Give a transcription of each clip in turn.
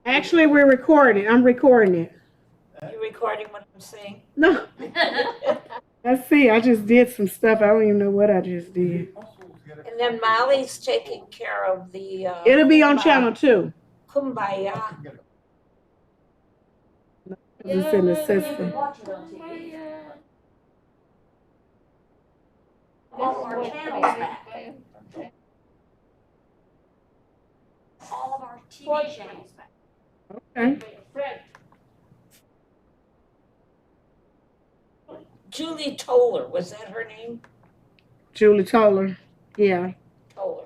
Actually, we're recording. I'm recording it. You recording what I'm saying? No, let's see. I just did some stuff. I don't even know what I just did. And then Molly's taking care of the It'll be on channel 2. Kumbaya. It's in the system. All of our channels back. All of our TV channels back. Okay. Julie Toller, was that her name? Julie Toller. Yeah. Toller.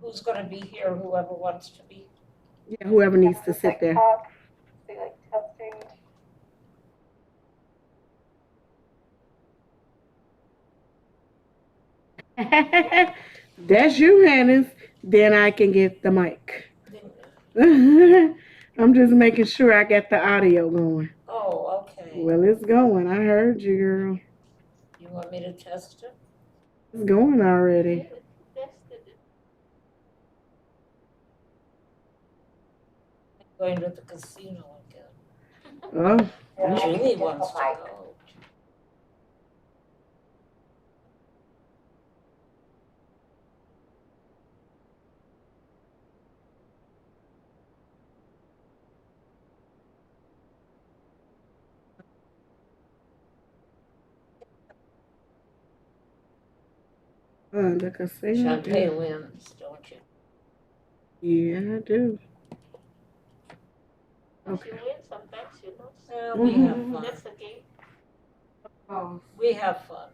Who's going to be here? Whoever wants to be. Yeah, whoever needs to sit there. That's you, Hannes. Then I can get the mic. I'm just making sure I got the audio going. Oh, okay. Well, it's going. I heard you, girl. You want me to test it? It's going already. Going to the casino again. Oh. Julie wants to go. The casino. Shantae wins, don't you? Yeah, I do. Okay. You win sometimes, you know. Well, we have fun. That's the game. Oh. We have fun.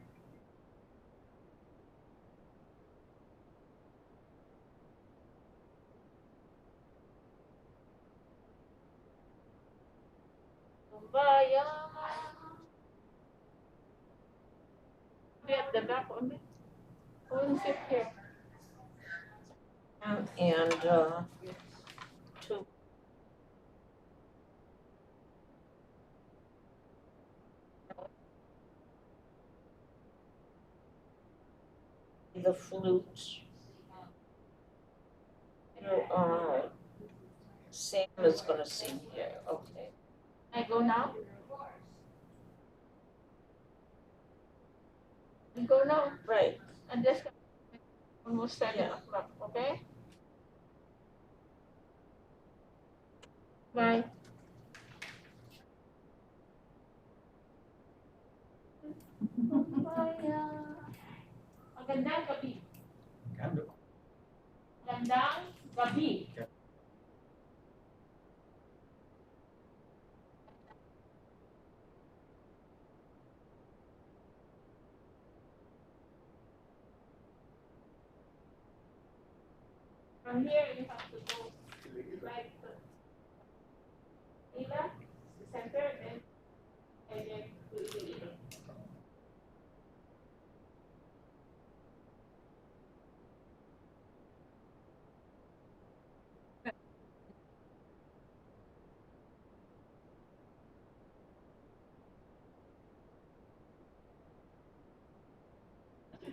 Kumbaya. Be at the back on me. Go and sit here. And to the flute. Sam is going to sing here. Okay. I go now. I go now. Right. And this almost 7 o'clock. Okay. Bye. Kumbaya. Magandang gabi. Magandang gabi. From here, you have to go right to Ila, the center, and then to Iloilo.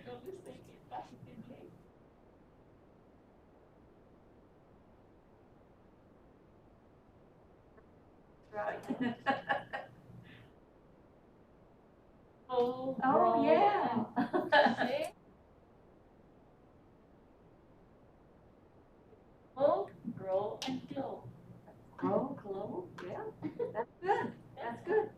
Don't mistake it positively. Right. Oh, Oh, yeah. See? Grow, grow and glow. Grow, glow, yeah. That's good. That's good.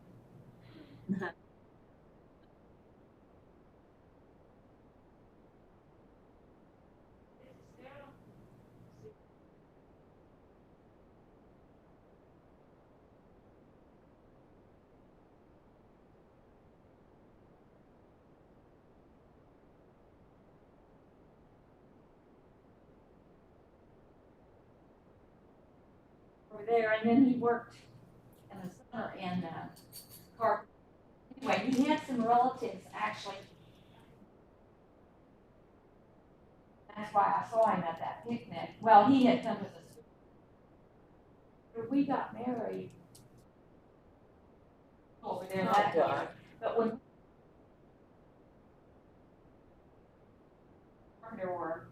Over there, and then he worked in the summer in Carp. Anyway, he had some relatives actually I saw him at that picnic. Well, he had come with us. We got married over there that year. But when there were,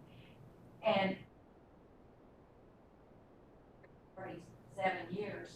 and 47 years.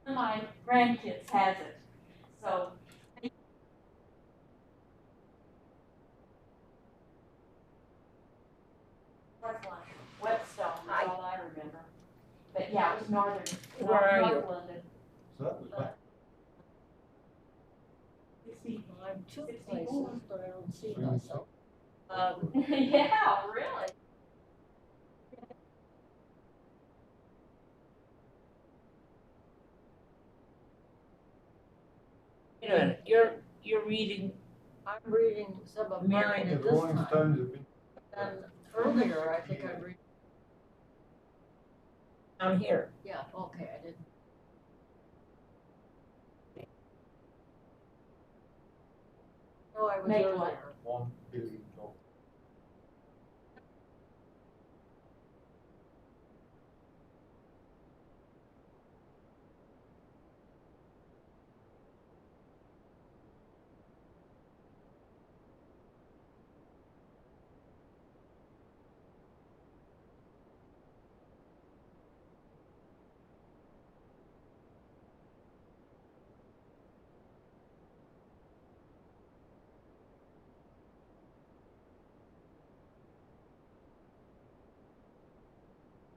One of my grandkids has it, so. Whetstone, that's all I remember. But yeah, it was northern. Where are you? North London. So that was back I'm two 64. places, but I don't see 3 myself. Yeah, really. Wait a minute, you're reading, I'm reading some of Mary, mine The at this Rolling time. Stones have been. And earlier, I think I read, down here. yeah, okay, I didn't. No, I was Make earlier. what? $1 billion.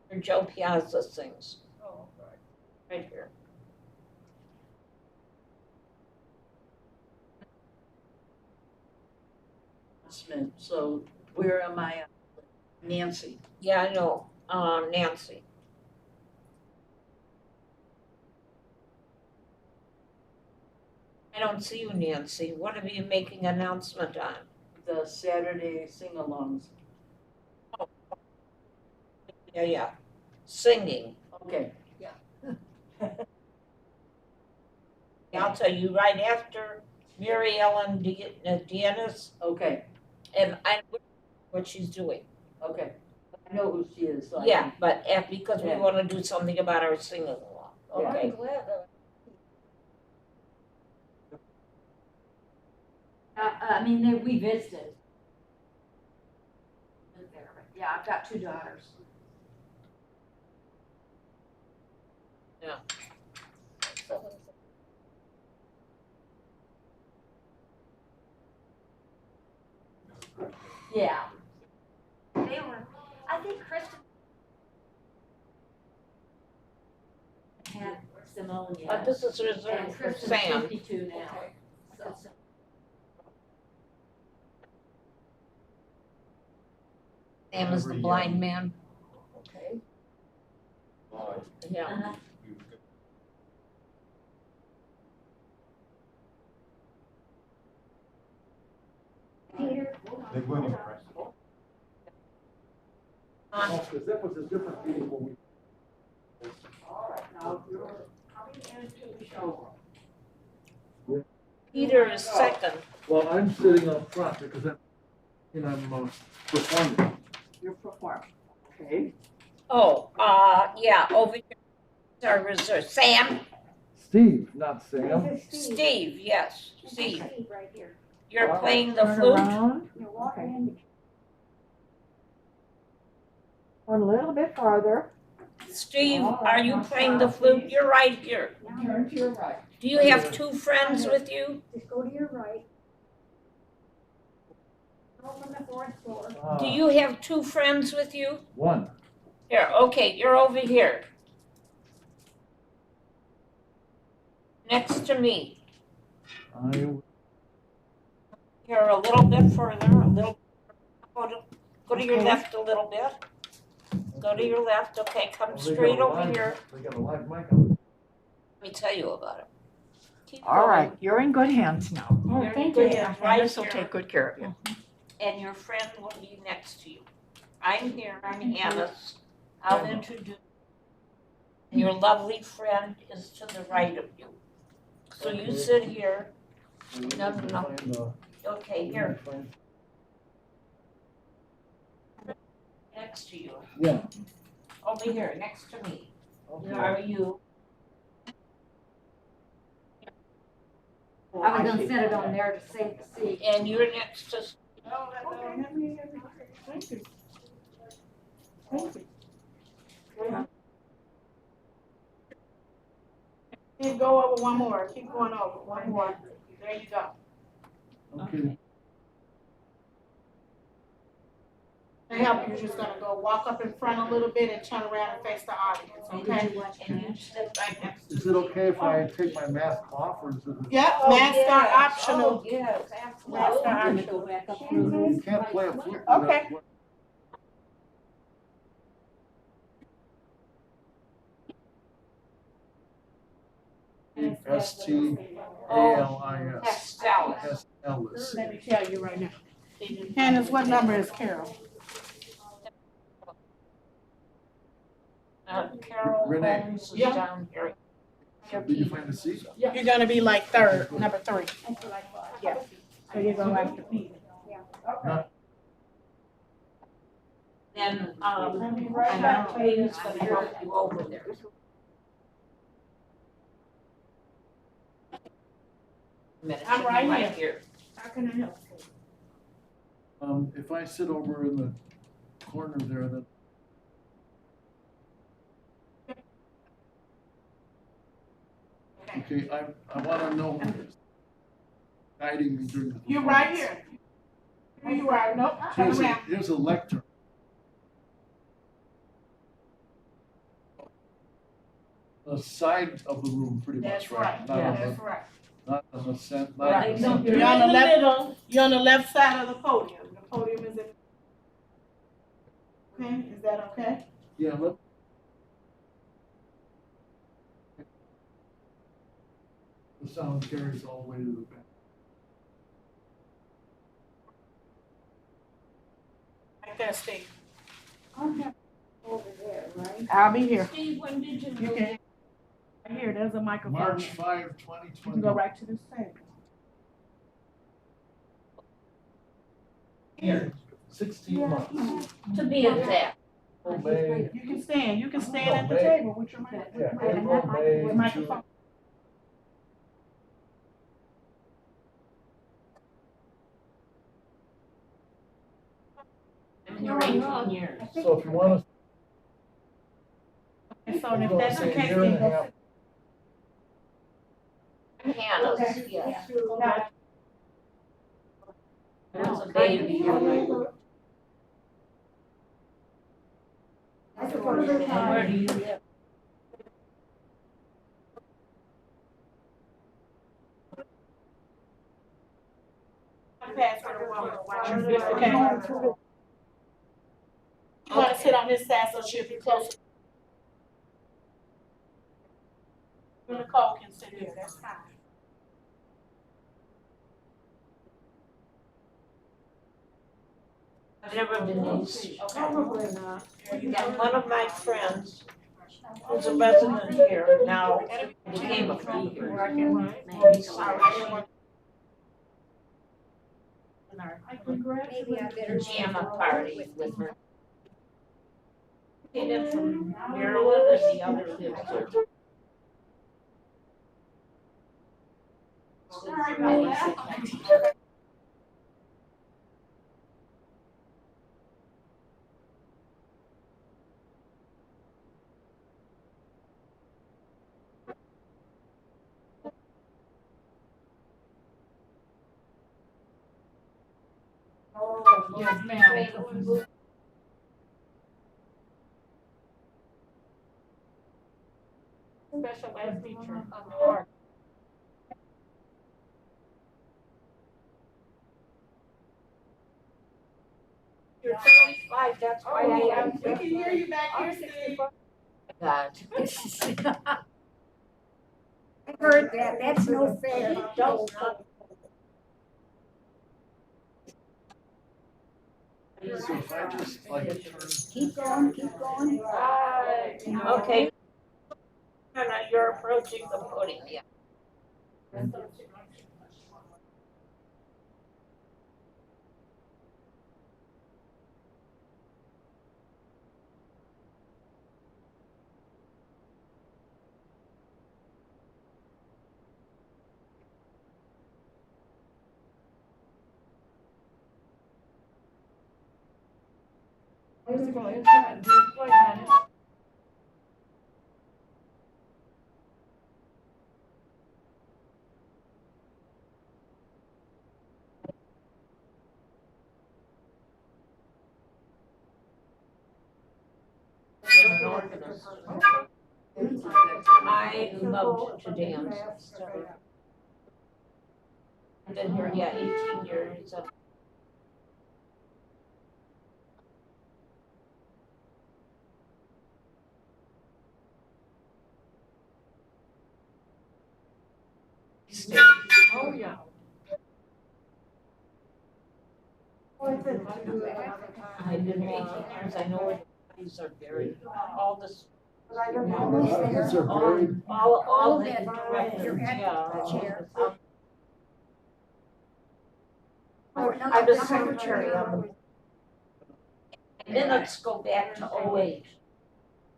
Where Joe Piazza sings, Oh, right. right here. So where am I? Nancy. Yeah, I know, Nancy. I don't see you, Nancy. What are you making announcement on? The Saturday sing-alongs. Yeah. Singing. Okay, yeah. I'll tell you right after Mary Ellen Deannis, Okay, and I know what she's doing. okay. I know who she is, so I Yeah, can- but because we Yeah. wanna do something about our singing along, Yeah. okay? glad that. I mean, we visited. Lived there, but yeah, I've got 2 daughters. Yeah. They were, I think Kristen had pneumonia. This is And reserved for Kristen's Sam. 52 now. So. Sam is the blind man. Okay. Yeah. Uh-huh. Peter. They weren't impressed. Because that was a different meeting when we. All right, now you're coming into the show. Peter is second. Well, I'm sitting up front because I'm performing. You're performing, okay? Oh, yeah, over here. Our reserve. Sam? Steve, not Sam. Steve, yes, Steve. Steve right here. You're playing the Turn flute? around. You're walking in. One a little bit farther. Steve, are you playing the flute? You're right here. Turn to your right. Do you have 2 friends with you? Just go to your right. Open the 4th floor. Do you have 2 friends with you? One. Here, okay, you're over here. Next to me. I, Here, a little bit further, a little, go to your left a little bit. Go to your left, okay, come Well, they got straight a over live- here. They got a live mic on. Let me tell you about it. Keep All going. right, you're in good hands now. Oh, You're thank good you. hands, Candace will right take here, good care of you. and your friend will be next to you. I'm here, I'm Hannah's. I'll introduce. And your lovely friend is to the right of you. So you Okay. sit here, No, no, no. Find, okay, here, next to you. Yeah. Over here, next to me. Okay. How are you? I was gonna set it on there to save the seat. And you're next to, Thank you. Thank you. Keep go over one more, keep going over, one more. There you go. Okay. To help, you're just gonna go walk up in front a little bit and turn around and face the audience, okay? and you sit right next to me. Is it okay if I take my mask off or is it? Yep, Oh, masks are yes. optional. Oh, yes, Masks absolutely. are optional. Go back up You can't play a flute. Okay. STALIS. Dallas. SLS. Let me tell you right now. Candace, what number is Carol? Carol Renee. Holmes is Yeah. down here. Did you find the seat? You're gonna be like third, number 3. Yeah, so you go after Peter. Then, Ray's gonna help you over there. Minute, I'm right here. How can I help? If I sit over in the corner there, then. Okay, I wanna know who's guiding me during the. You're right performance. here. There you are, nope, turn Here's a, around. here's a lectern. The side of the room, pretty That's much, right, right? Not on that's the, right. not on the center, not Right, on the no, center. You're on the left, you're on the left side of the podium. The podium is in. Okay, is that okay? Yeah, look. The sound carries all the way to the back. Right there, Steve. over there, right? I'll be here. Steve, when did you You move? can. Right here, there's a microphone. March 5, You can 2020. go right to this table. Here, 16 months. To be exact. Oh, May, You can stand at the May. table with your mic. yeah, with your April, May, microphone. June. I'm here 18 years. So if you want And so to, if you want that's to the say a case, year and a then half, Hannah's, Okay. yes. Got it. That's a baby. And where do you live? Pass her the water while you're here, okay? You wanna sit on this side so she'll be closer. Nicole can sit here, that's fine. I've never been in this. Probably not. And one of my friends, who's a resident here now, became a friend here. Maybe I better. Jam a party with her. Came from Maryland and the other lives here. Yes, ma'am. Special ed teacher. you're 35, that's why I am. We can hear you back here, I'm Steve. 65. God. I heard that, that's no fair. Don't. So if I just like turn. Keep going, keep going. Okay. And you're approaching the podium, yeah. I love to dance. I've been here, yeah, 18 years. Oh, yeah. I've been 18 years, I know where the bodies are buried, all this. These are buried. All of the it. directors, You're at yeah. the chair. I'm a secretary on the. Minutes go back to '08.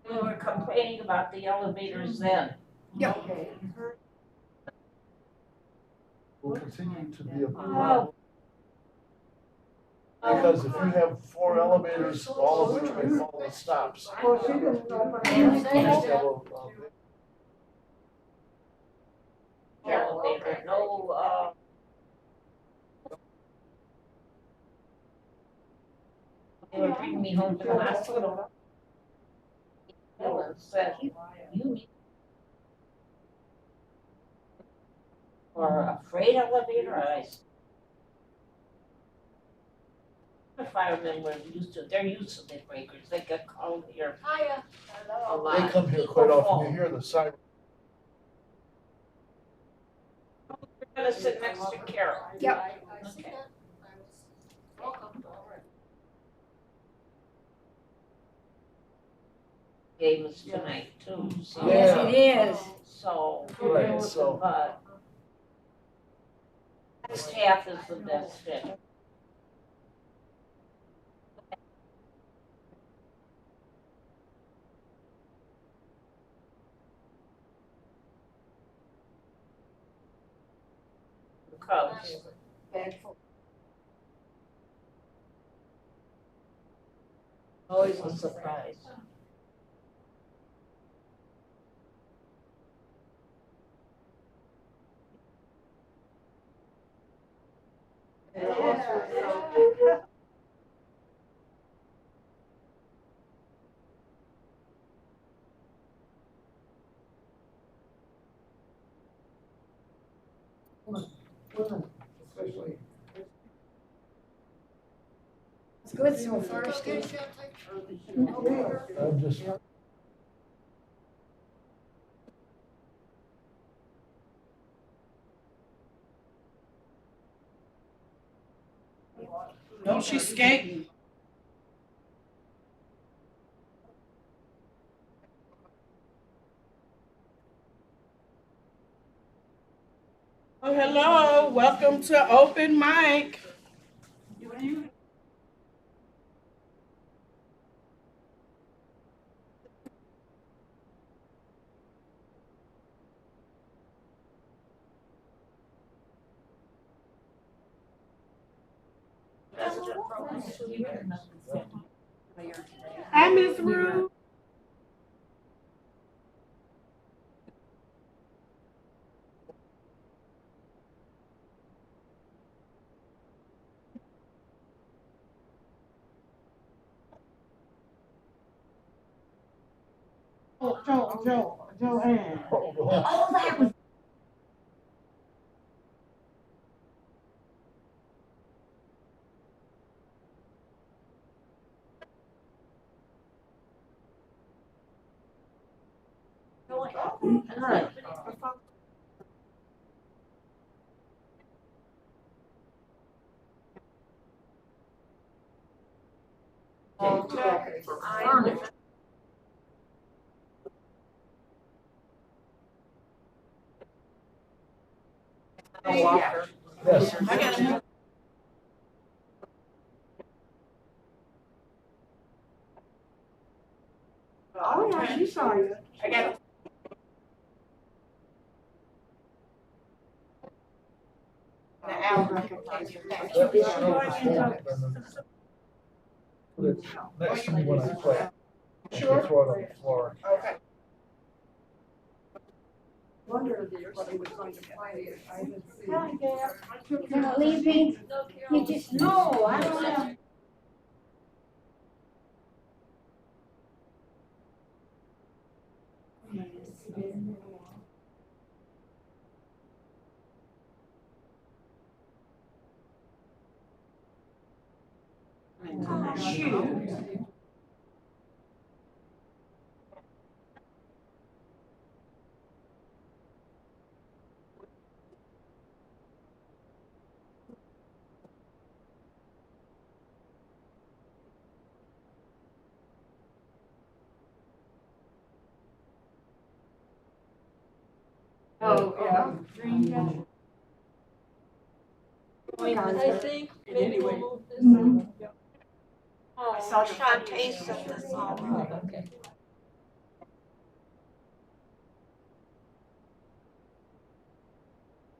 We were complaining about the elevators then. Yep. Will continue to be a Oh. because if you have 4 elevators, all of which may fall at stops. Elevator, no, they were bringing me home from the hospital. And said, you need. Or a freight elevator, the firemen were used to, they're used to the breakers, they get called here. Hiya. A lot. They come here quite often, you hear the siren. You're gonna sit next to Carol. Yep. Okay. Game is tonight too, so. Yes, it is. So. Right, so- But. Staff is the best fit. Cubs. Always a surprise. It's good so far, Steve. I'm just. No, she's skating. Oh, hello, welcome to Open Mic. Hi, Miss Ruth. Joanne. Oh, that was. Alright. Yes. I got Oh, yeah, she saw you. I got the Alabama. Put it next to me when I play. Sure. Throw it on the floor. Okay. Wonder what he was going to play. I didn't see. You're gonna leave me? You just, no, I don't know. Oh, yeah. I think maybe we'll move this. Oh, Shantae set this all up. Okay.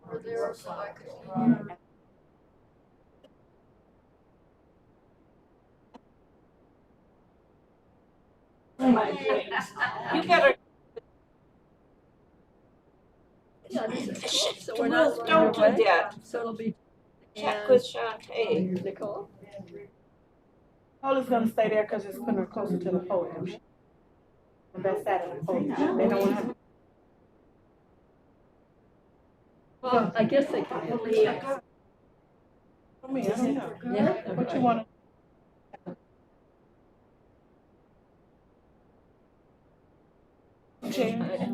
Over there, so I could. You better, Yeah, this is cool, so we're not. don't do that. So it'll be. Check with Shantae. Nicole? Holly's gonna stay there because it's putting her closer to the podium. The best side of the podium. They don't want her. Well, I guess they can. For me, I don't know. Yeah. What you wanna? Chair.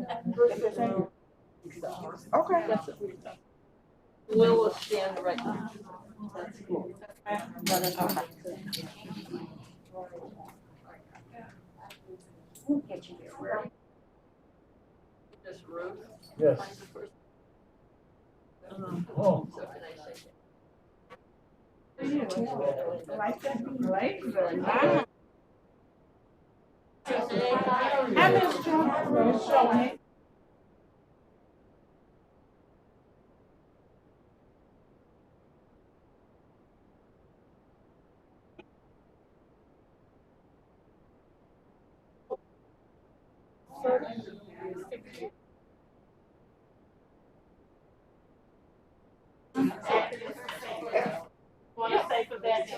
Okay. That's what we've done. Will stand right now. That's cool. We'll get you there. This Ruth. Yes. Oh. So can I say? I missed you. Want to say for that,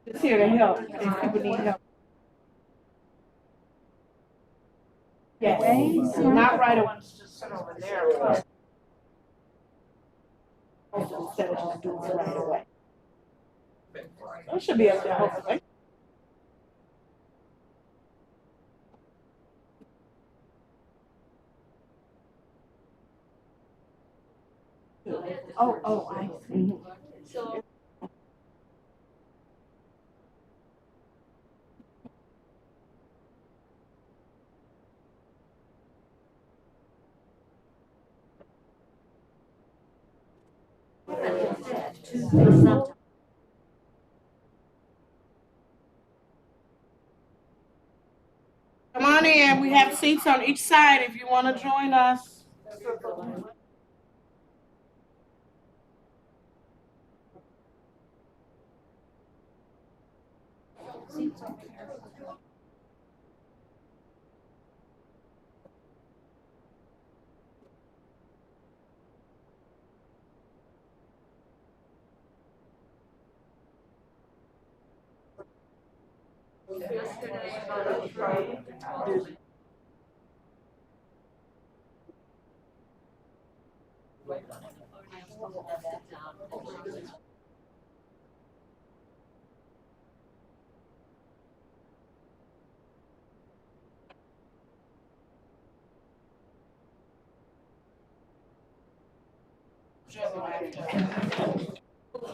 It's here to help, if people need help. Yes, not right away, just sit over there. Instead of just doing it right away. It should be up there, hopefully. Oh, I see. So. Come on in, we have seats on each side if you want to join us.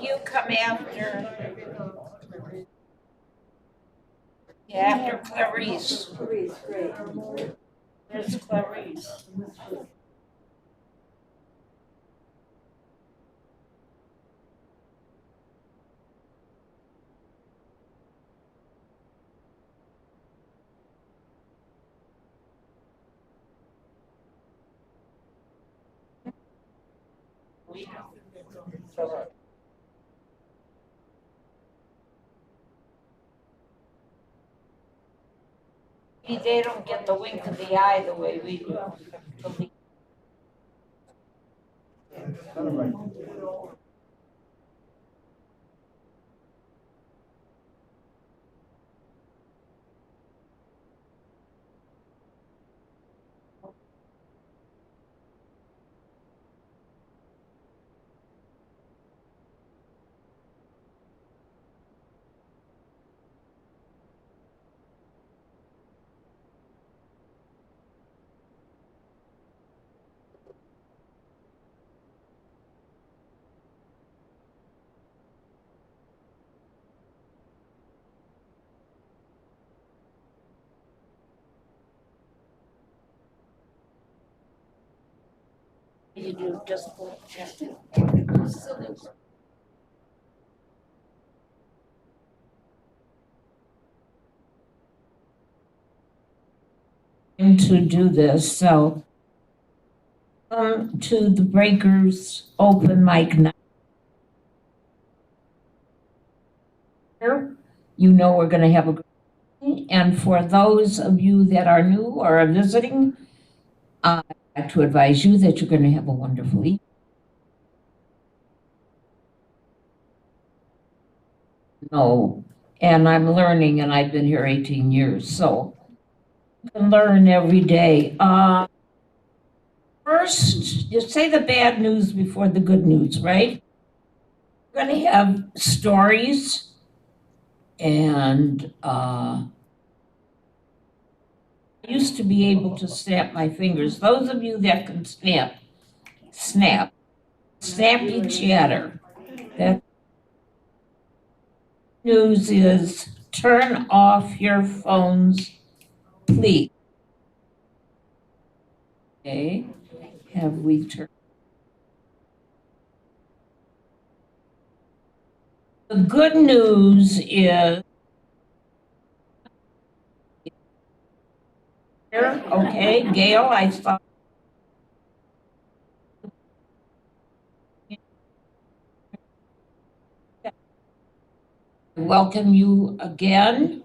You come after. Yeah, after Clarice. Clarice, great. There's Clarice. See, they don't get the wink of the eye the way we do. You do just to do this, so to the Breakers open mic night. You know we're going to have a, and for those of you that are new or are visiting, I'd like to advise you that you're going to have a wonderful evening. No, and I'm learning, and I've been here 18 years, so you can learn every day. First, you say the bad news before the good news, right? We're going to have stories, and I used to be able to snap my fingers. Those of you that can snap, snappy chatter. That news is turn off your phones, please. Okay, have we turned? The good news is, okay, Gail, I saw. Welcome you again.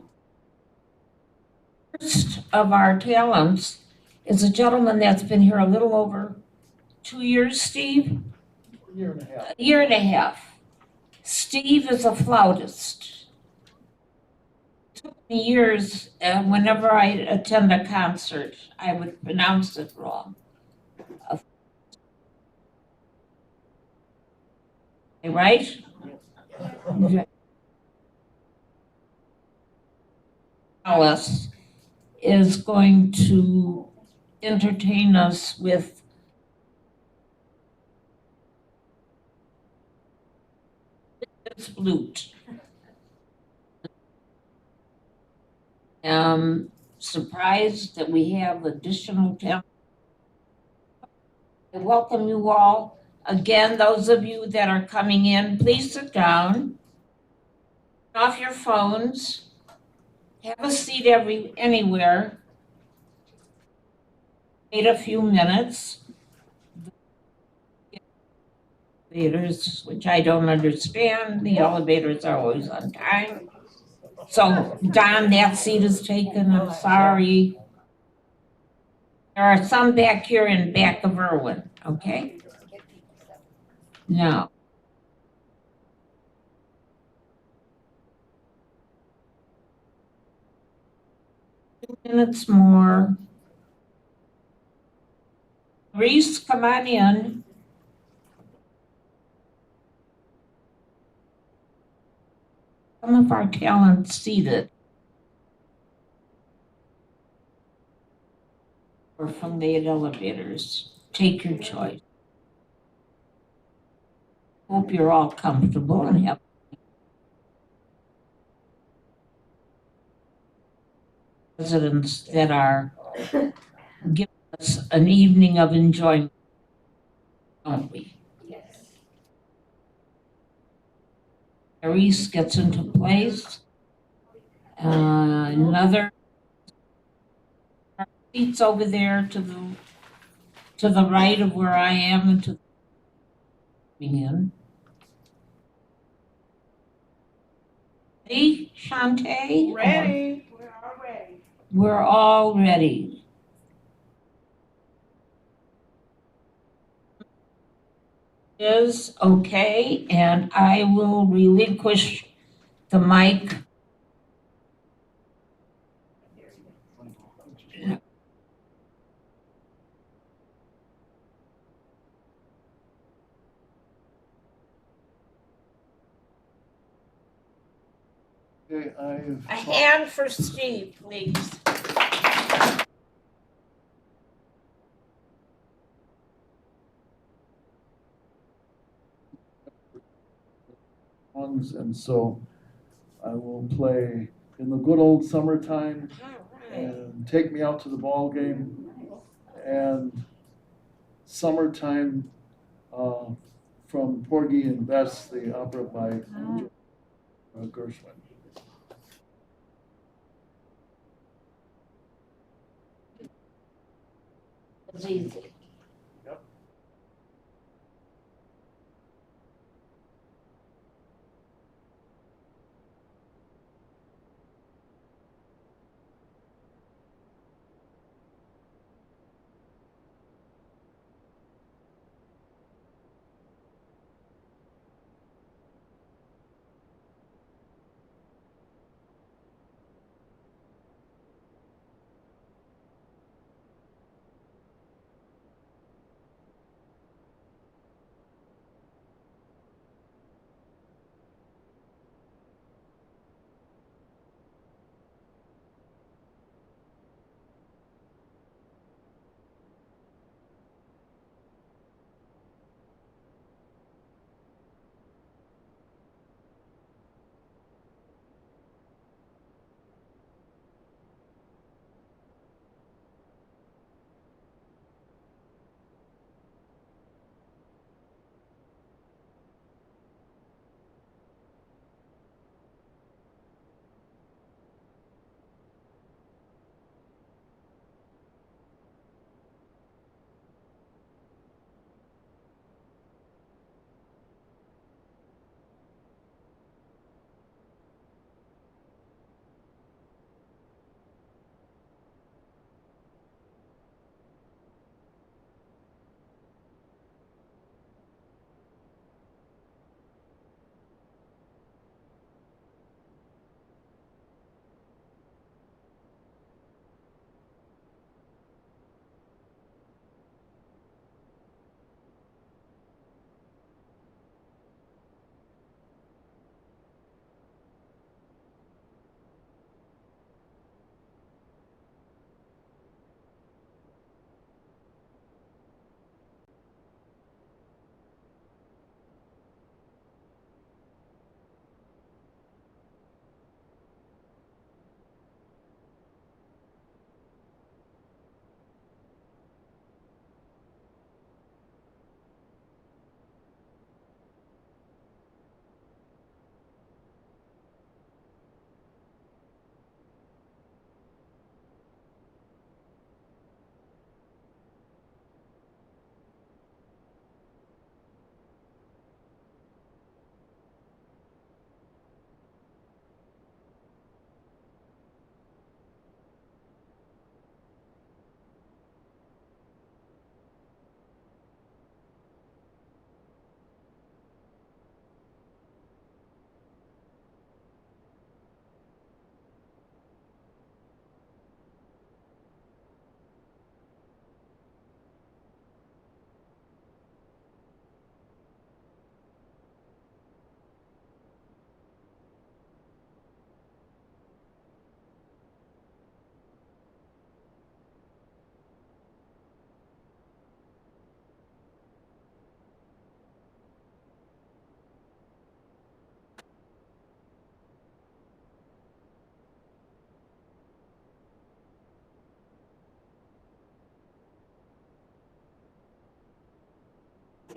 First of our talents is a gentleman that's been here a little over 2 years, Steve? A year and a half. A year and a half. Steve is a flautist. It took me years, whenever I attend a concert, I would pronounce it wrong. Right? Alice is going to entertain us with this flute. Surprised that we have additional talent. I welcome you all. Again, those of you that are coming in, please sit down. Turn off your phones. Have a seat anywhere. Wait a few minutes. Elevators, which I don't understand, the elevators are always on time. So Don, that seat is taken, I'm sorry. There are some back here in back of Irwin, okay? Now. 2 minutes more. Reese, come on in. Some of our talent seated. Or from the elevators. Take your choice. Hope you're all comfortable and have residents that are giving us an evening of enjoyment, don't we? Yes. Reese gets into place. Another seats over there to the right of where I am and to the in. Ready, Shantae? Ready, we're all ready. We're all ready. Is okay, and I will relinquish the mic. Okay, A hand for Steve, please. songs, and so I will play In the Good Old Summertime and Take Me Out to the Ball Game and Summertime from Porgy and Bess, the opera by Gershwin. It's easy.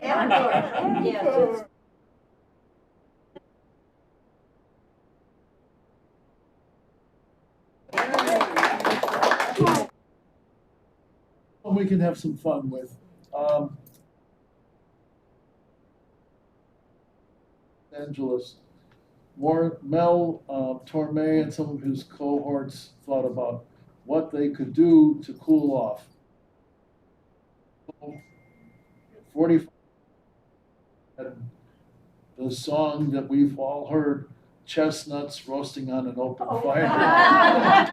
Yes. We can have some fun with. Angeles, Mel Torme and some of his cohorts thought about what they could do to cool off. 40, the song that we've all heard, Chestnuts Roasting on an Open Fire.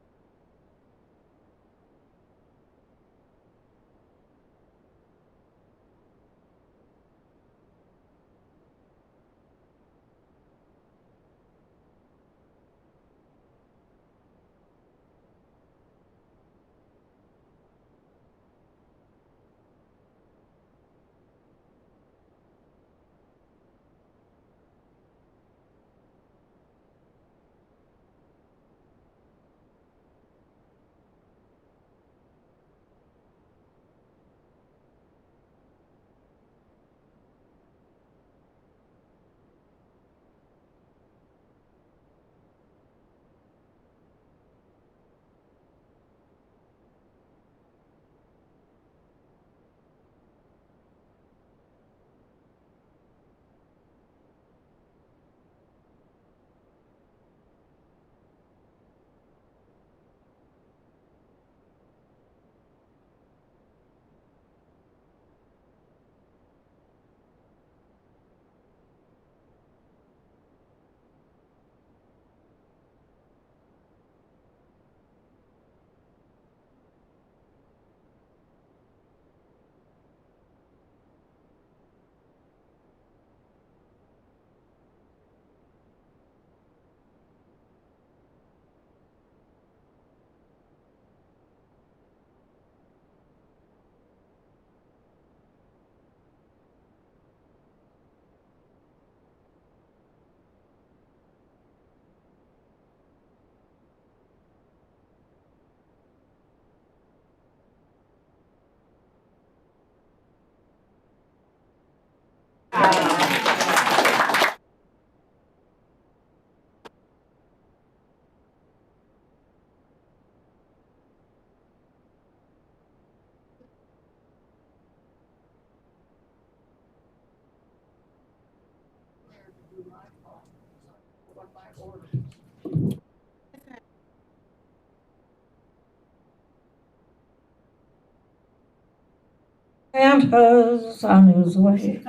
Santa's on his way.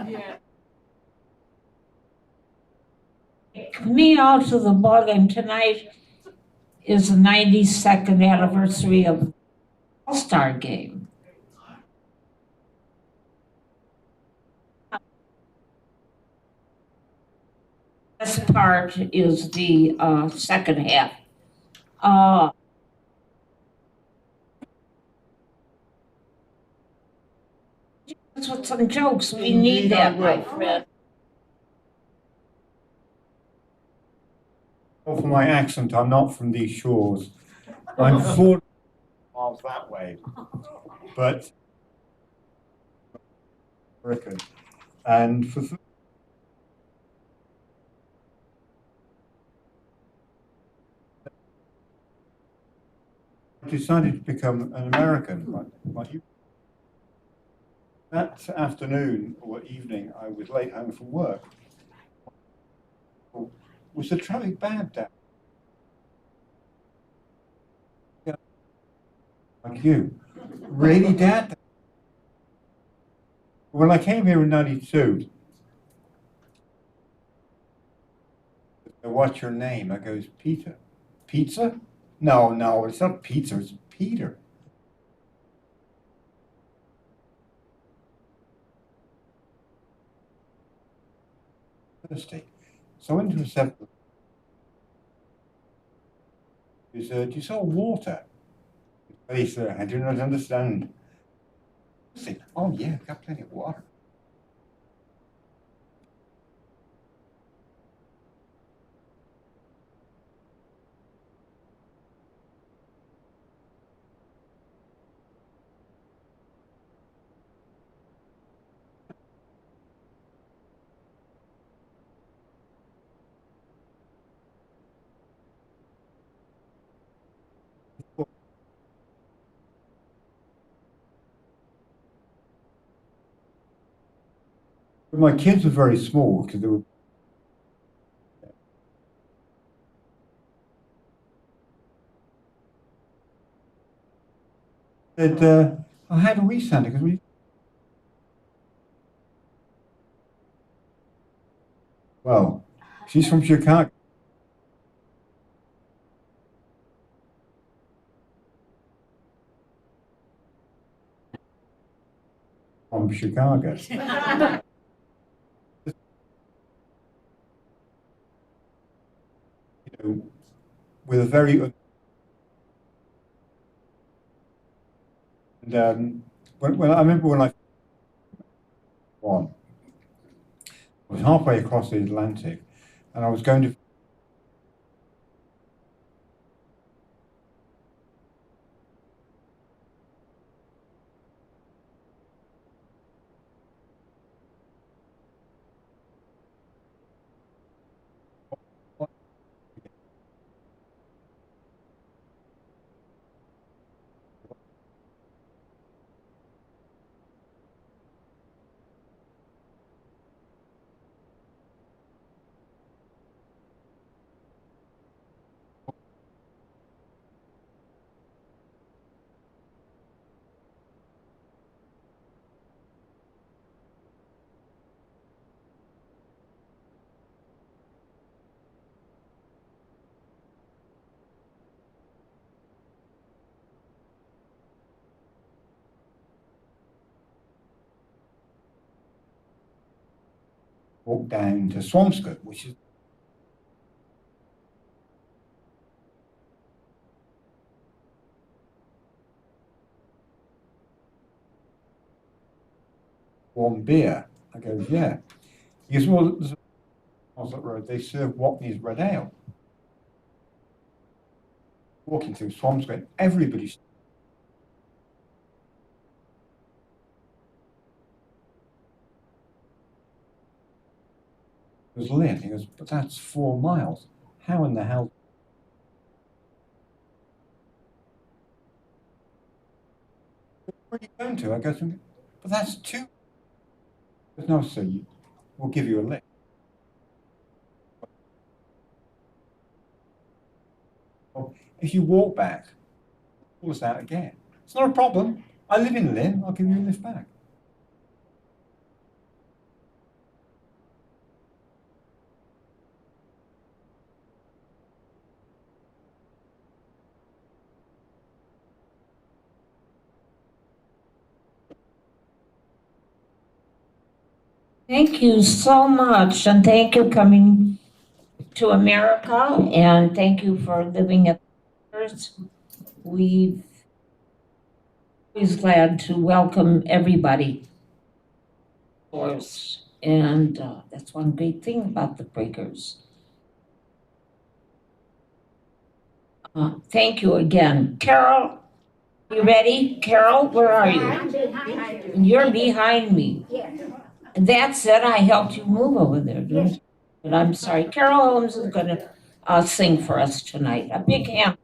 Me out to the ball game tonight is the 92nd anniversary of the All-Star game. This part is the second half. That's what some jokes. We need that, my friend. Oh, for my accent, I'm not from these shores. I'm 4 miles that way, but American. And for I decided to become an American. That afternoon or evening, I was late home from work. Was the traffic bad down? Yeah. Like you. Really, Dad? When I came here in 92, what's your name? I goes, Peter. Pizza? No, it's not pizza, it's Peter. Thursday. So I went to a 7-Eleven. He said, do you sell water? He said, I do not understand. I said, oh yeah, I've got plenty of water. But my kids were very small because they were. Said, oh, how do we sound it? Because we. Well, she's from Chicago. From Chicago. You know, with a very. And when I remember when I one, I was halfway across the Atlantic, and I was going to. Walk down to Swampscott, which is warm beer. I goes, yeah. He goes, well, there's a Oslet Road, they serve Watney's Red Ale. Walking through Swampscott, everybody's. It was Lynn. He goes, but that's 4 miles. How in the hell? Where are you going to? I go, but that's 2. He goes, no, sir, we'll give you a lift. Well, if you walk back, pull us out again. It's not a problem. I live in Lynn. I'll give you a lift back. Thank you so much, and thank you coming to America, and thank you for living at first. We're always glad to welcome everybody, of course, and that's one great thing about the Breakers. Thank you again. Carol, you ready? Carol, where are you? I'm behind you. You're behind me. Yes. That said, I helped you move over there, didn't Yes. I? But I'm sorry. Carol Holmes is going to sing for us tonight. A big hand.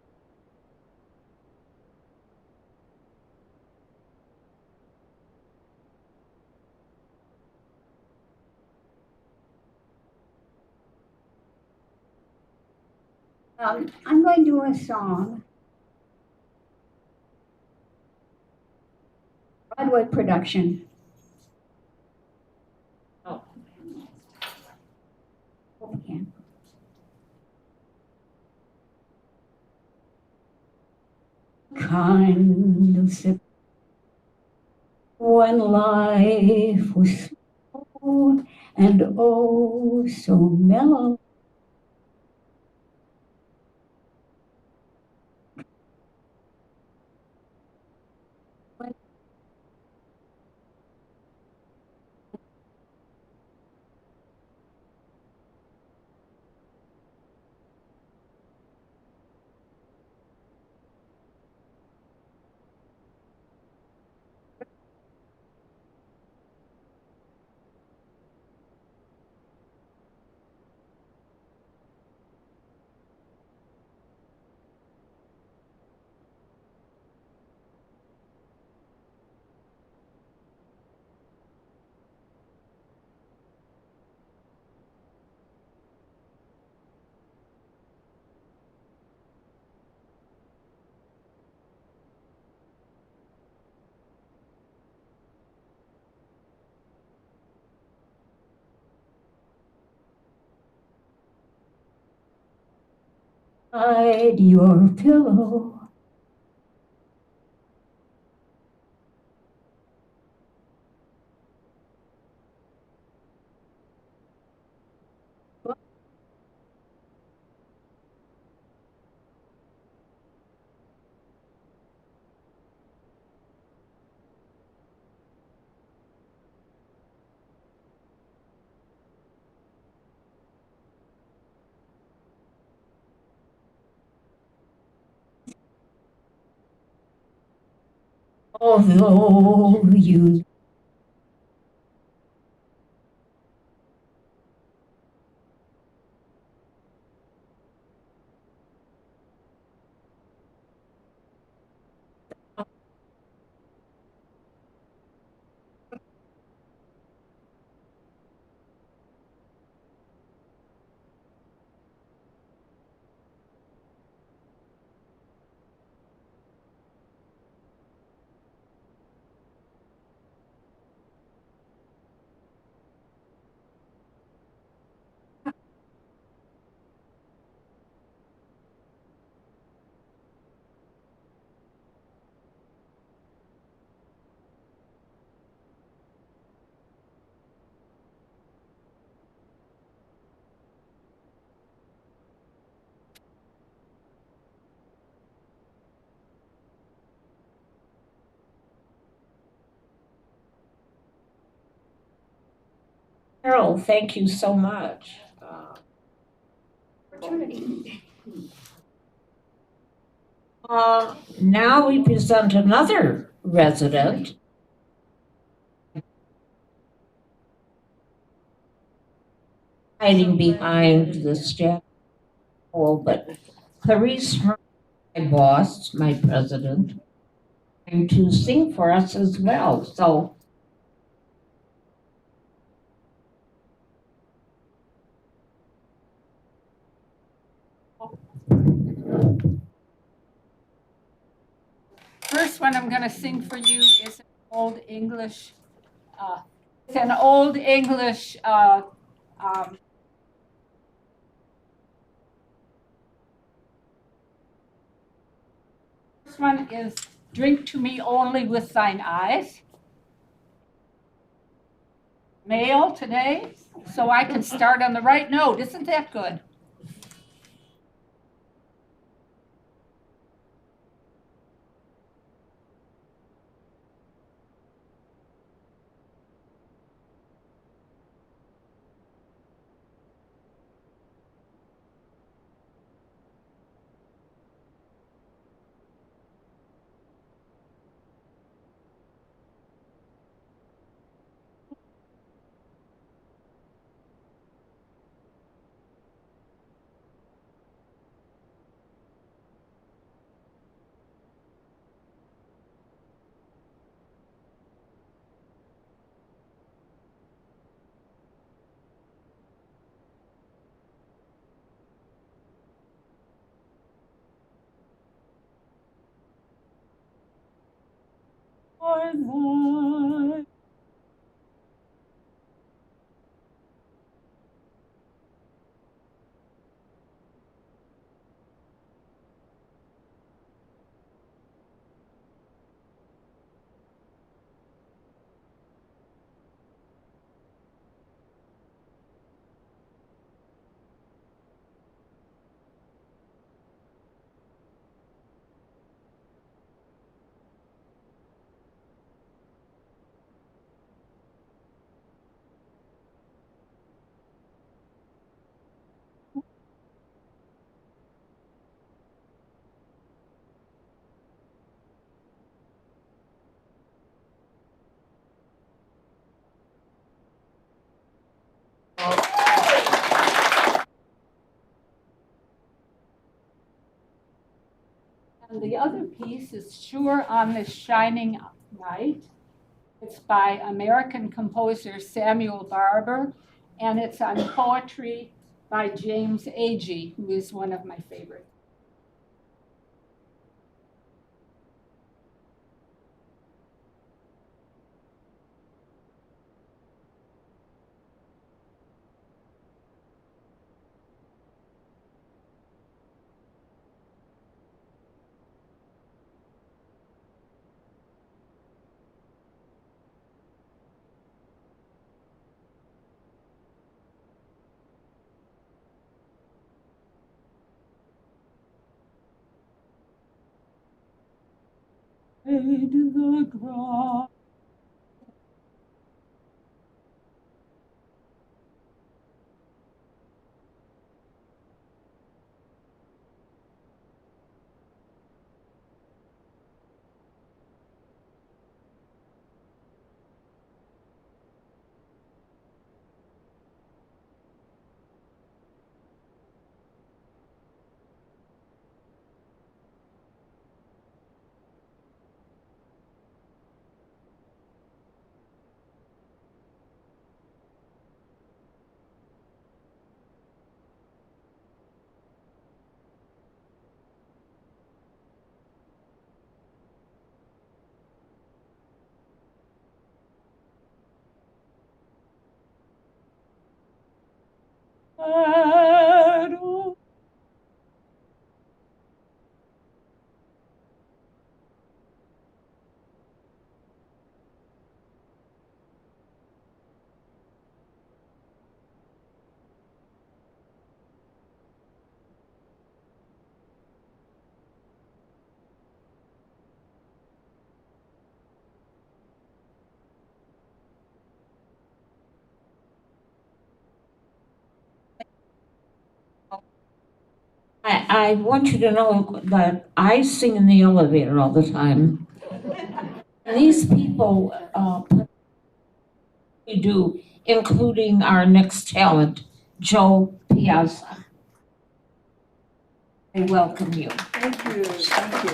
I'm going to do a song. Broadway production. Oh. Okay. Kind of sip when life was slow and oh so mellow. Hide your pillow. Although you Carol, thank you so much. Opportunity. Now we present another resident. Hiding behind the staff, but Clarice, my boss, my president, going to sing for us as well. So First one I'm going to sing for you is an old English. It's an old English. First one is "Drink to Me Only with Thine Eyes." Male today, so I can start on the right note. Isn't that good? And the other piece is "Sure on This Shining Night." It's by American composer Samuel Barber, and it's on poetry by James Agee, who is one of my favorites. the ground. Shadow. I want you to know that I sing in the elevator all the time. And these people, we do, including our next talent, Joe Piazza. I welcome you. Thank you, thank you.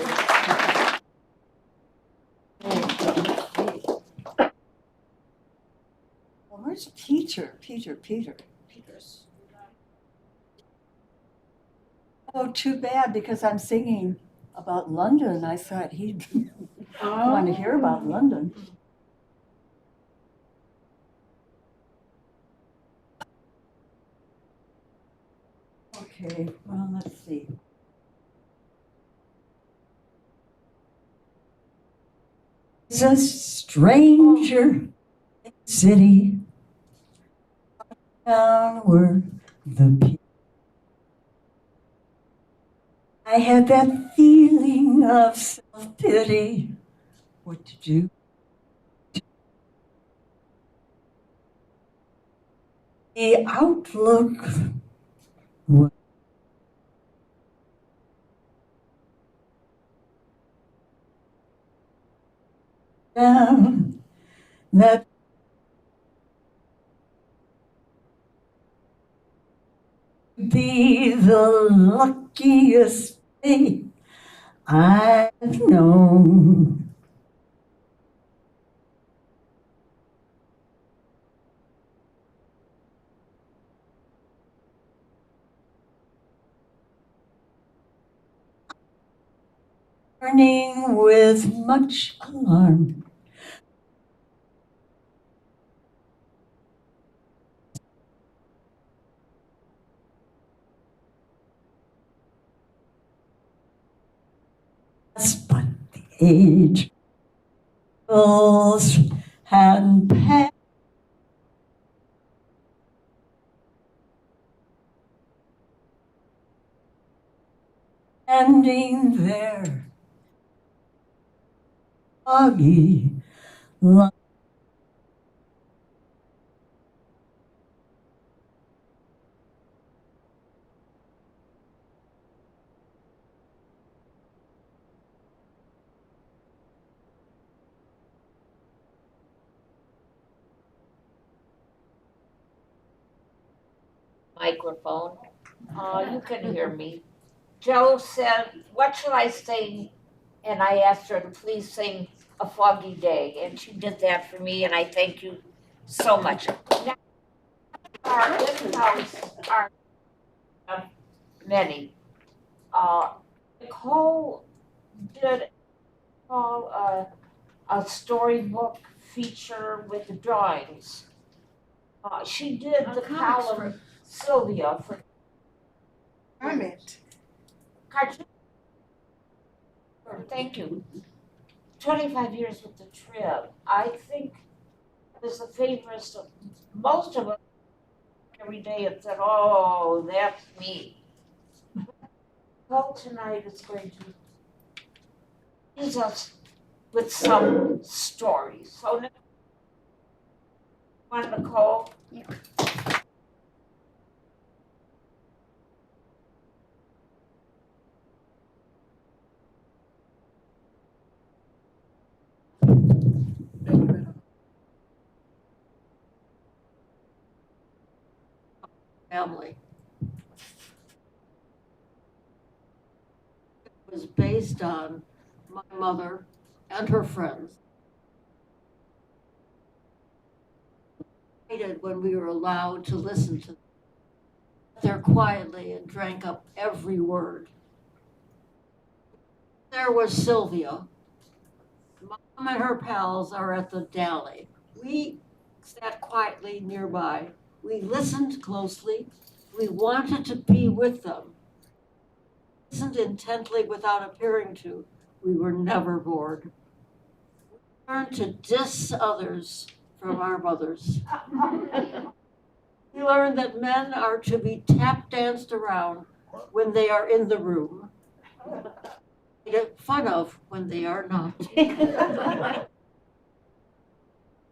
Well, where's Peter? Peter's. Oh, too bad, because I'm singing about London. I thought he'd want to hear about London. Okay, well, let's see. It's a stranger city down where the people. I had that feeling of self-pity. What to do? The outlook was down that be the luckiest day I've known. Burning with much alarm. But the age had passed. Standing there, foggy, Microphone. You can hear me. Joe said, what shall I sing? And I asked her to please sing A Foggy Day, and she did that for me, and I thank you so much. Now, our in-house are many. Nicole did a storybook feature with the drawings. She did the column Sylvia for Comment. cartoon. Thank you. 25 years with the Trib. I think it was the favorite of most of us. Every day it said, oh, that's me. Well, tonight is going to use us with some stories. So, Nicole? Family. It was based on my mother and her friends. When we were allowed to listen to them there quietly and drank up every word. There was Sylvia. Mom and her pals are at the deli. We sat quietly nearby. We listened closely. We wanted to be with them. Listened intently without appearing to. We were never bored. We learned to diss others from our mothers. We learned that men are to be tap danced around when they are in the room. Made fun of when they are not.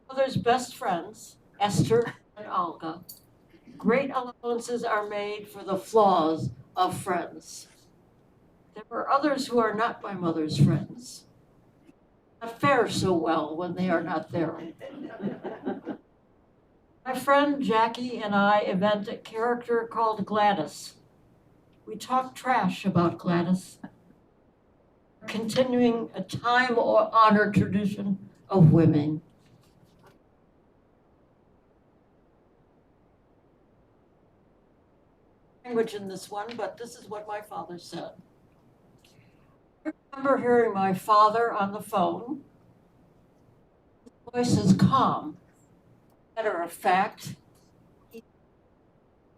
Mother's best friends, Esther and Olga. Great allowances are made for the flaws of friends. There are others who are not my mother's friends. Not fare so well when they are not there. My friend Jackie and I invent a character called Gladys. We talk trash about Gladys, continuing a time-honored tradition of women. Language in this one, but this is what my father said. I remember hearing my father on the phone. His voice is calm. Matter of fact, you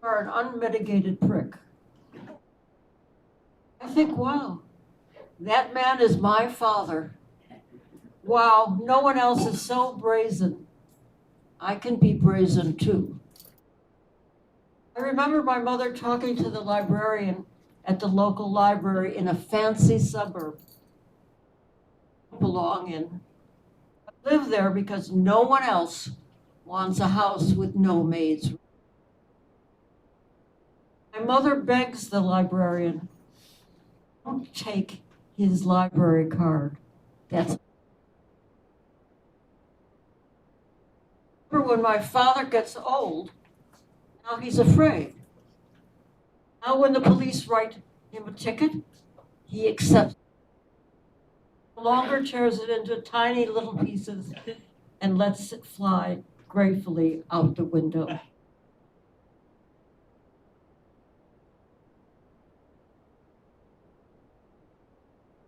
are an unmitigated prick. I think, wow, that man is my father. Wow, no one else is so brazen. I can be brazen too. I remember my mother talking to the librarian at the local library in a fancy suburb I belong in. I live there because no one else wants a house with no maids. My mother begs the librarian, don't take his library card. That's when my father gets old, now he's afraid. Now when the police write him a ticket, he accepts it. No longer tears it into tiny little pieces and lets it fly gratefully out the window.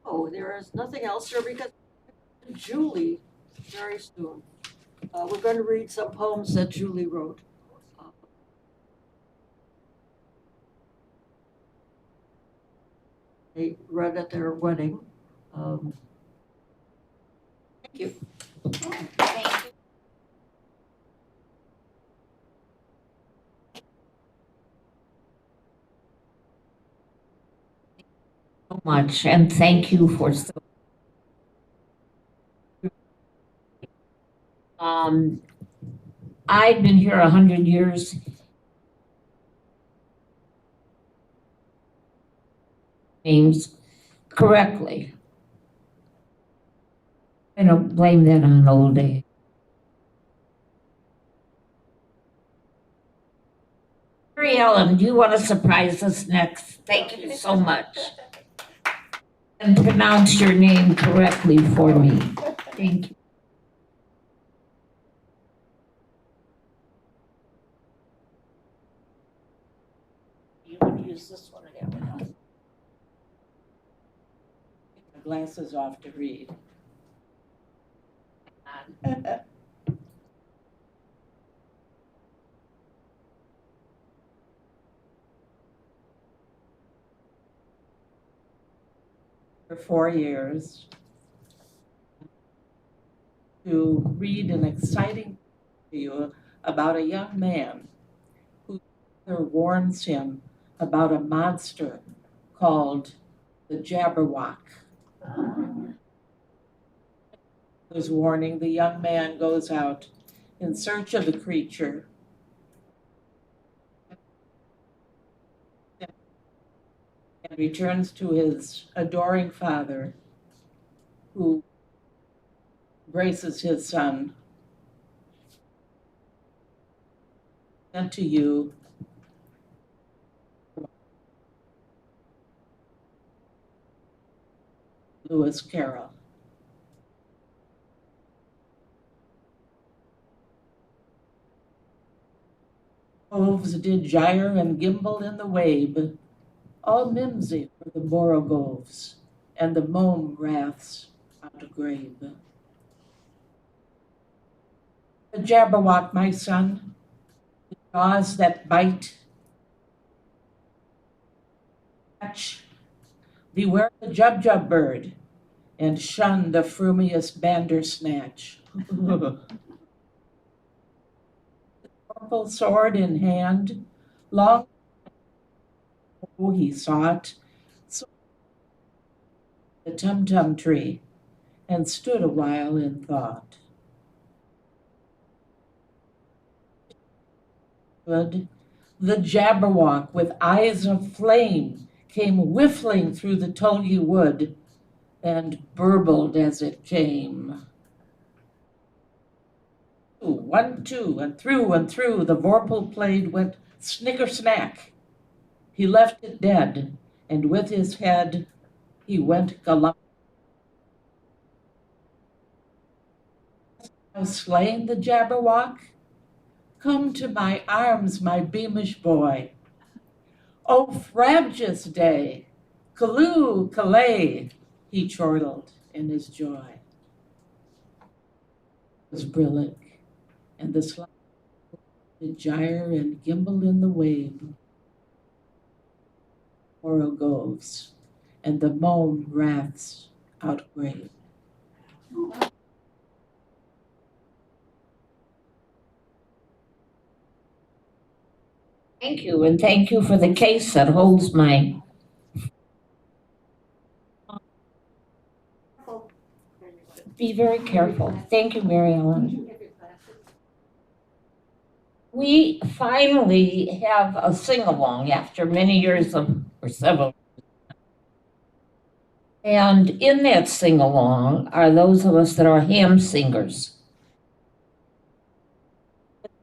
Oh, there is nothing else here because Julie very soon. We're going to read some poems that Julie wrote. They read at their wedding. Thank you. Thank you so much, and thank you for so. I've been here 100 years. Names correctly. I don't blame that on old age. Mary Ellen, do you want to surprise us next? Thank you so much. And pronounce your name correctly for me. Thank you. You want to use this one or that one? Take my glasses off to read. For 4 years to read an exciting to you about a young man whose mother warns him about a monster called the Jabberwock. There's warning, the young man goes out in search of the creature. And returns to his adoring father, who embraces his son. Sent to you Lewis Carroll. Groves did gyre and gimble in the wabe, all mimsy were the borogoves, and the mome wraths out of grabe. The Jabberwock, my son, the jaws that bite, catch, beware the Jubjub bird, and shun the frumious bandersnatch. Purple sword in hand, long he sought the tum-tum tree, and stood a while in thought. The Jabberwock, with eyes of flame, came whiffling through the tulgey wood, and burbled as it came. 1, 2, and through, the vorpal blade went snicker-snack. He left it dead, and with his head he went galump. Thou slain the Jabberwock? Come to my arms, my beamish boy. O frabjous day! Callooh, callay! He chortled in his joy. It was brillig, and the slide did gyre and gimble in the wabe. Borogoves, and the mome wraths outgrabe. Thank you, and thank you for the case that holds my. Be very careful. Thank you, Mary Ellen. We finally have a sing-along after many years of, or several. And in that sing-along are those of us that are ham singers.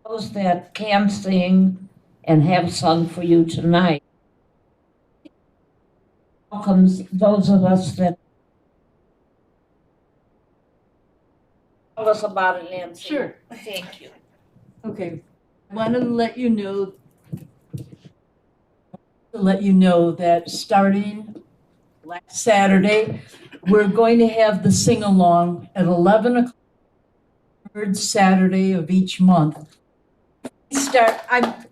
Those that can sing and have sung for you tonight. Welcomes those of us that tell us about it, Nancy. Sure. Thank you. Okay, I want to let you know that starting last Saturday, we're going to have the sing-along at 11 o'clock, third Saturday of each month.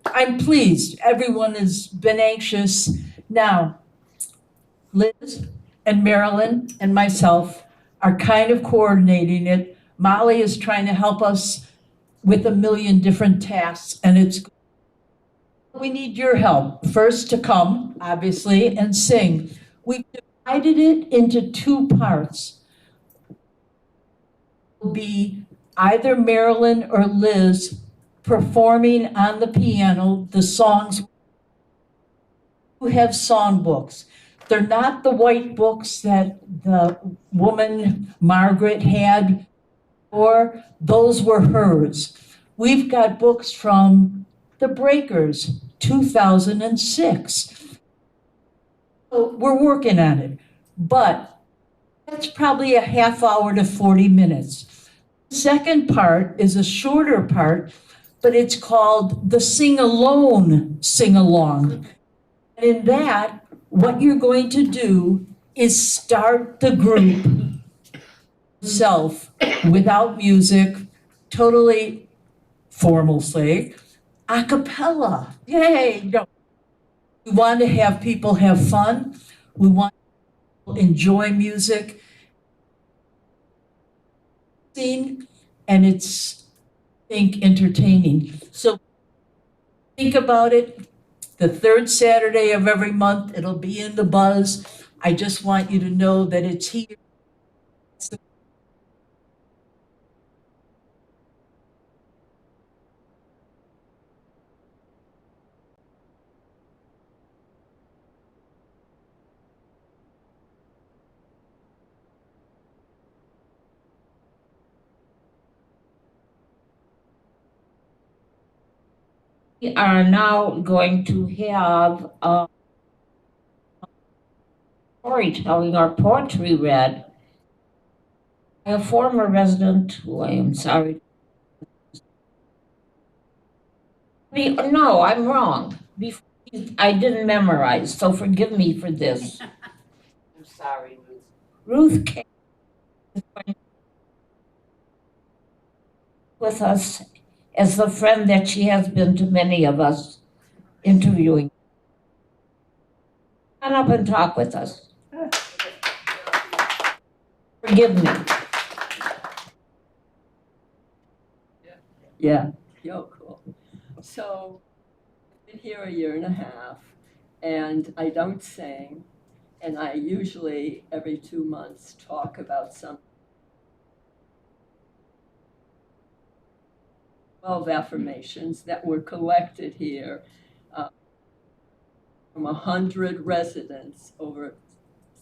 I'm pleased. Everyone has been anxious. Now, Liz and Marilyn and myself are kind of coordinating it. Molly is trying to help us with a million different tasks, and we need your help. First to come, obviously, and sing. We've divided it into 2 parts. It will be either Marilyn or Liz performing on the piano the songs. Who have songbooks. They're not the white books that the woman Margaret had, or those were hers. We've got books from the Breakers, 2006. So we're working on it, but that's probably a half hour to 40 minutes. The second part is a shorter part, but it's called the Sing-Alone Sing-Along. And in that, what you're going to do is start the group yourself without music, totally formal say, a cappella. Yay! No. We want to have people have fun. We want to enjoy music. And it's, I think, entertaining. So think about it. The third Saturday of every month, it'll be in the Buzz. I just want you to know that it's here. We are now going to have storytelling or poetry read by a former resident who I am sorry. No, I'm wrong. I didn't memorize, so forgive me for this. I'm sorry, Ruth. Ruth came with us as the friend that she has been to many of us interviewing. Come up and talk with us. Forgive me. Yeah, cool. So, I've been here a year and a half, and I don't sing, and I usually every 2 months talk about some 12 affirmations that were collected here from 100 residents over a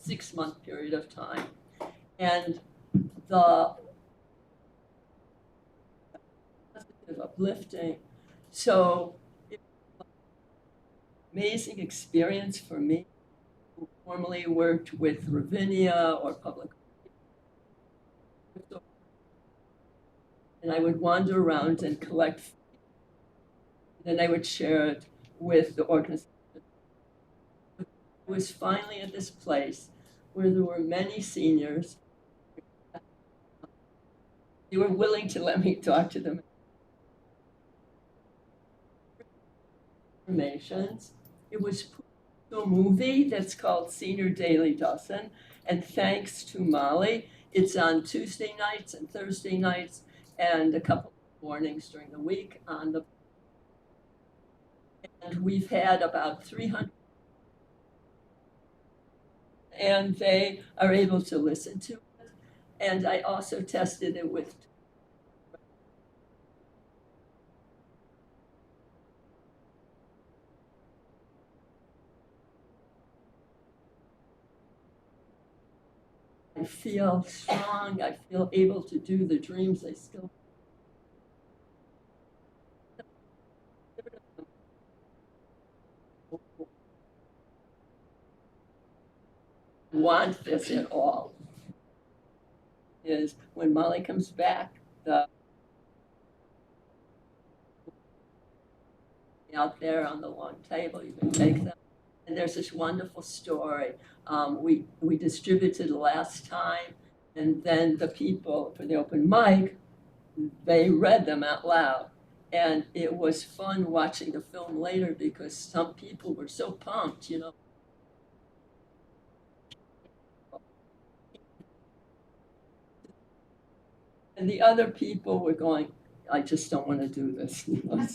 6-month period of time. And the positive, uplifting. So, it was an amazing experience for me, who formerly worked with Ravinia or public. And I would wander around and collect. Then I would share it with the organization. I was finally at this place where there were many seniors. They were willing to let me talk to them. Informations. It was put into a movie that's called Senior Daily Dozen, and thanks to Molly, it's on Tuesday nights and Thursday nights and a couple of mornings during the week on the. And we've had about 300, and they are able to listen to it. And I also tested it with. I feel strong. I feel able to do the dreams I still want this at all. Is when Molly comes back, the out there on the long table, you can take them. And there's this wonderful story. We distributed last time, and then the people for the open mic, they read them out loud. And it was fun watching the film later because some people were so pumped, you know. And the other people were going, I just don't want to do this. You know?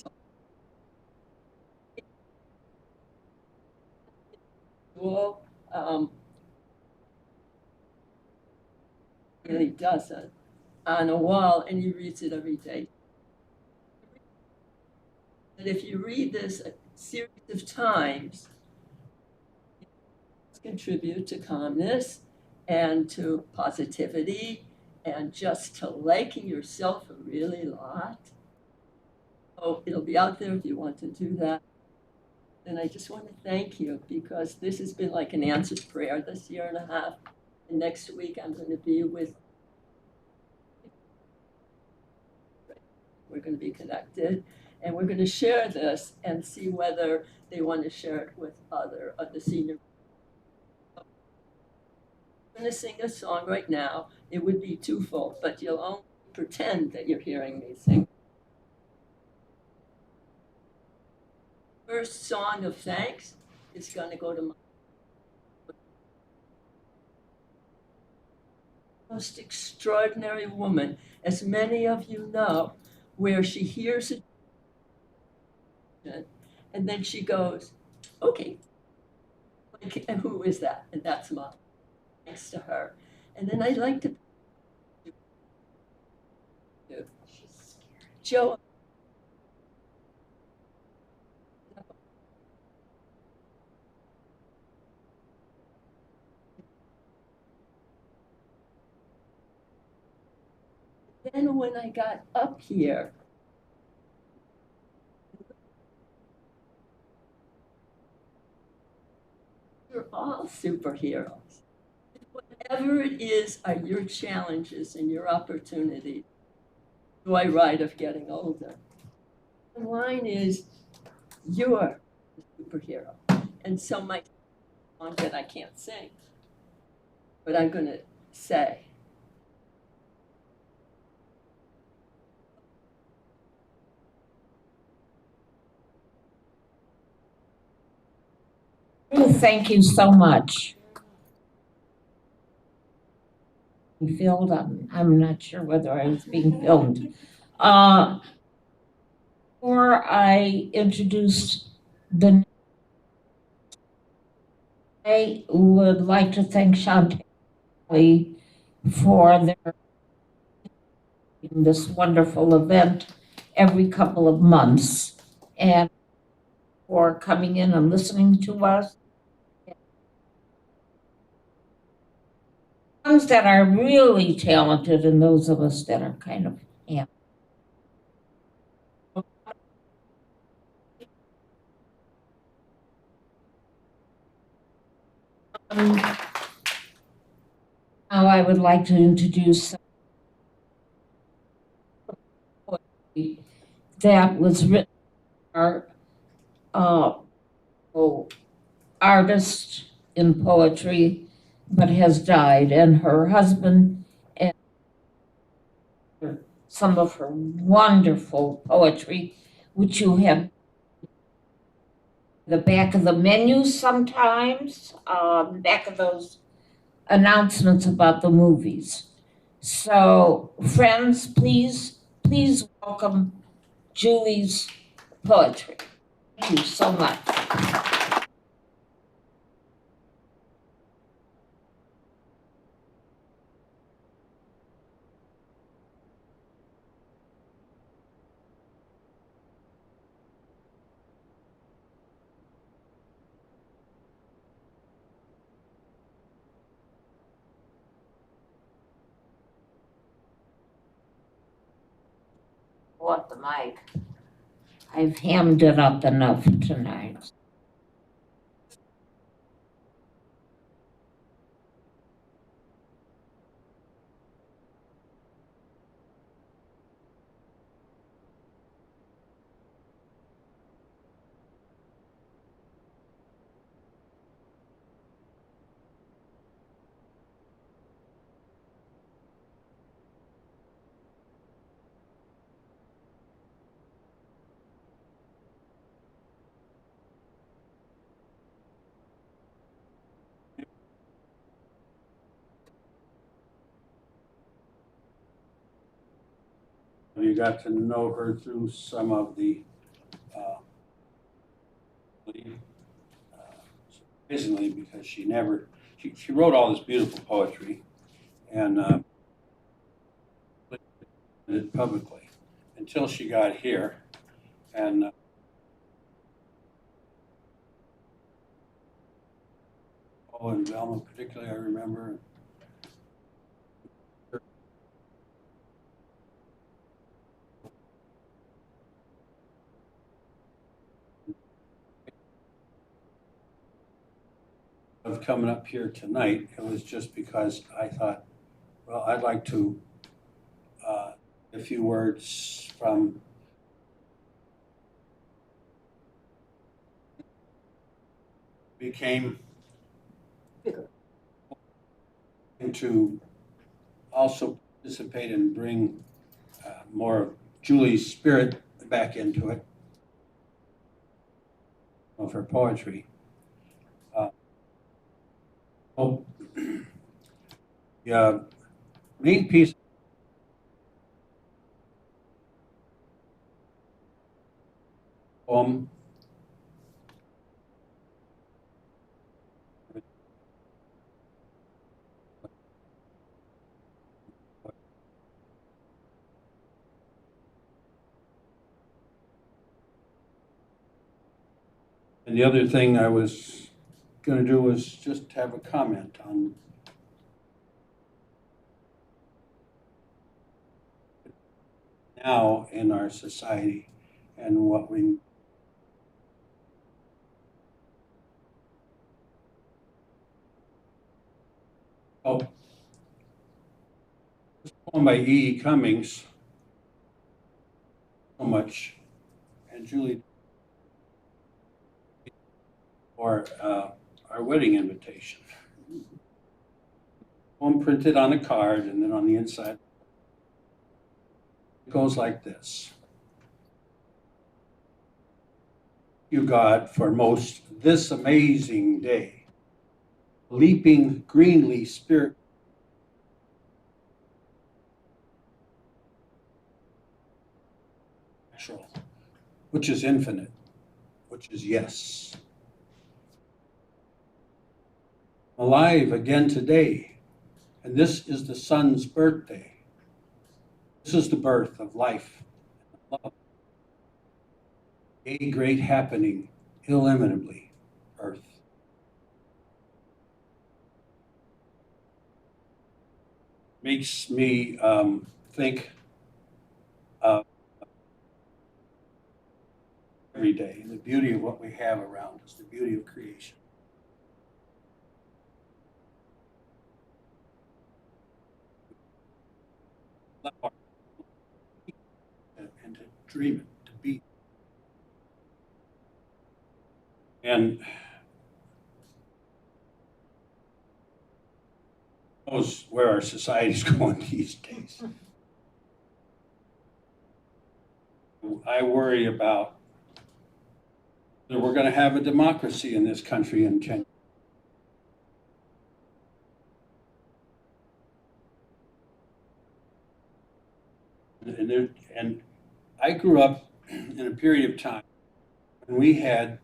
Well, really doesn't on a wall, and he reads it every day. And if you read this a series of times, contribute to calmness and to positivity and just to liking yourself a really lot. So it'll be out there if you want to do that. And I just want to thank you because this has been like an answered prayer this year and a half. And next week I'm going to be with. We're going to be connected, and we're going to share this and see whether they want to share it with other of the senior. I'm going to sing a song right now. It would be twofold, but you'll only pretend that you're hearing me sing. First song of thanks is going to go to my most extraordinary woman, as many of you know, where she hears it and then she goes, okay, and who is that? And that's Mom. Thanks to her. And then I'd like to Joe. Then when I got up here, We're all superheroes. Whatever it is are your challenges and your opportunities. Joyride of getting older. The line is, you're the superhero. And so my song that I can't sing, but I'm gonna say. Thank you so much. Filmed, I'm not sure whether I was being filmed. Before I introduce I would like to thank Chantel for this wonderful event every couple of months and for coming in and listening to us. Ones that are really talented and those of us that are kind of now I would like to introduce poetry that was written by our artist in poetry, but has died, and her husband and some of her wonderful poetry, which you have the back of the menu sometimes, back of those announcements about the movies. So, friends, please welcome Julie's poetry. Thank you so much. What the mic? I've hammed it up enough tonight. You got to know her through some of the, surprisingly, because she wrote all this beautiful poetry and it publicly until she got here. And in Velma particularly, I remember. Of coming up here tonight, it was just because I thought, well, I'd like to a few words from became to also participate and bring more of Julie's spirit back into it of her poetry. Yeah, main piece poem and the other thing I was going to do was just have a comment on now in our society and what we Oh, this poem by E. Cummings, so much, and Julie, for our wedding invitation. Poem printed on a card, and then on the inside, it goes like this. Thank you, God, for most this amazing day. Leaping greenly spirit. Natural, which is infinite, which is yes. Alive again today, and this is the sun's birthday. This is the birth of life and love. A great happening, illimitably, earth. Makes me think of every day, the beauty of what we have around us, the beauty of creation. And to dream it, to be. And knows where our society's going these days. I worry about that we're going to have a democracy in this country in 10 years. And I grew up in a period of time when we had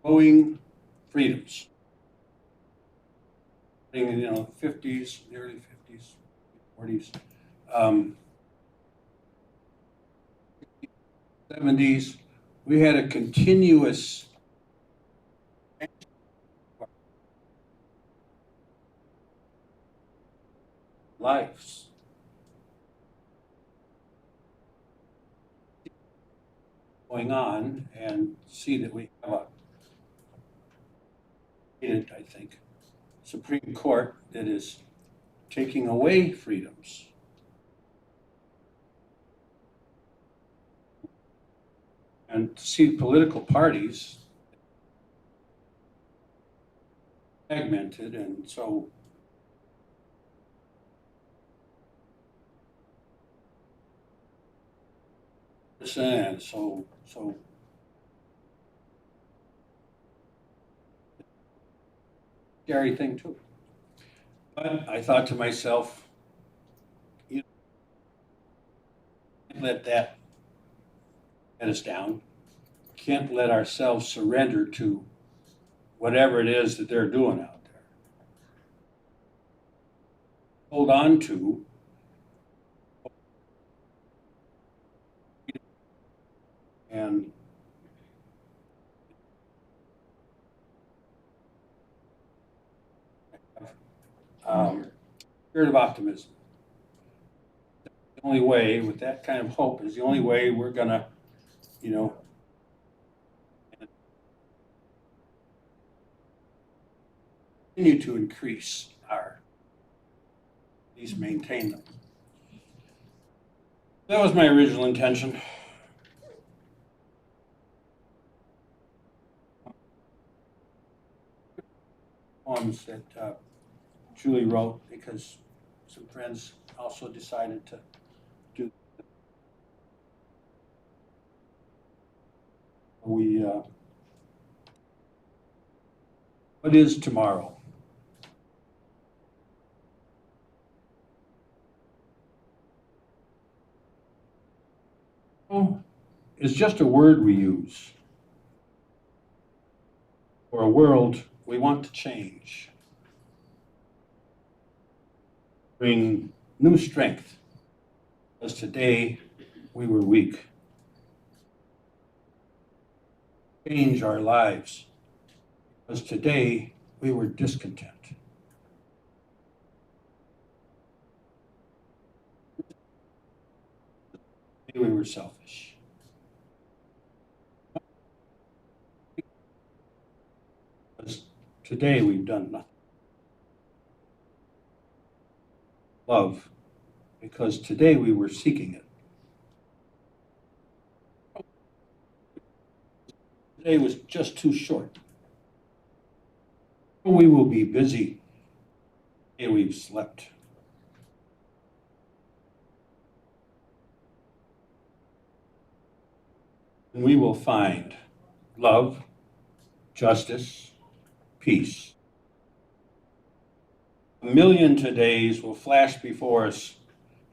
growing freedoms. In the 50s, the early 50s, 40s, 70s, we had a continuous lives. Going on and see that we have I think, Supreme Court that is taking away freedoms. And to see political parties segmented and so scary thing too. But I thought to myself, you can't let that get us down. Can't let ourselves surrender to whatever it is that they're doing out there. Hold on to and spirit of optimism. The only way, with that kind of hope, is the only way we're gonna, continue to increase our, at least maintain them. That was my original intention. Poems that Julie wrote because some friends also decided to do. What is tomorrow? It's just a word we use for a world we want to change. Bring new strength, as today we were weak. Change our lives, as today we were discontent. Today we were selfish. Today, we've done nothing. Love, because today we were seeking it. Today was just too short. We will be busy. Today we've slept. And we will find love, justice, peace. A million todays will flash before us,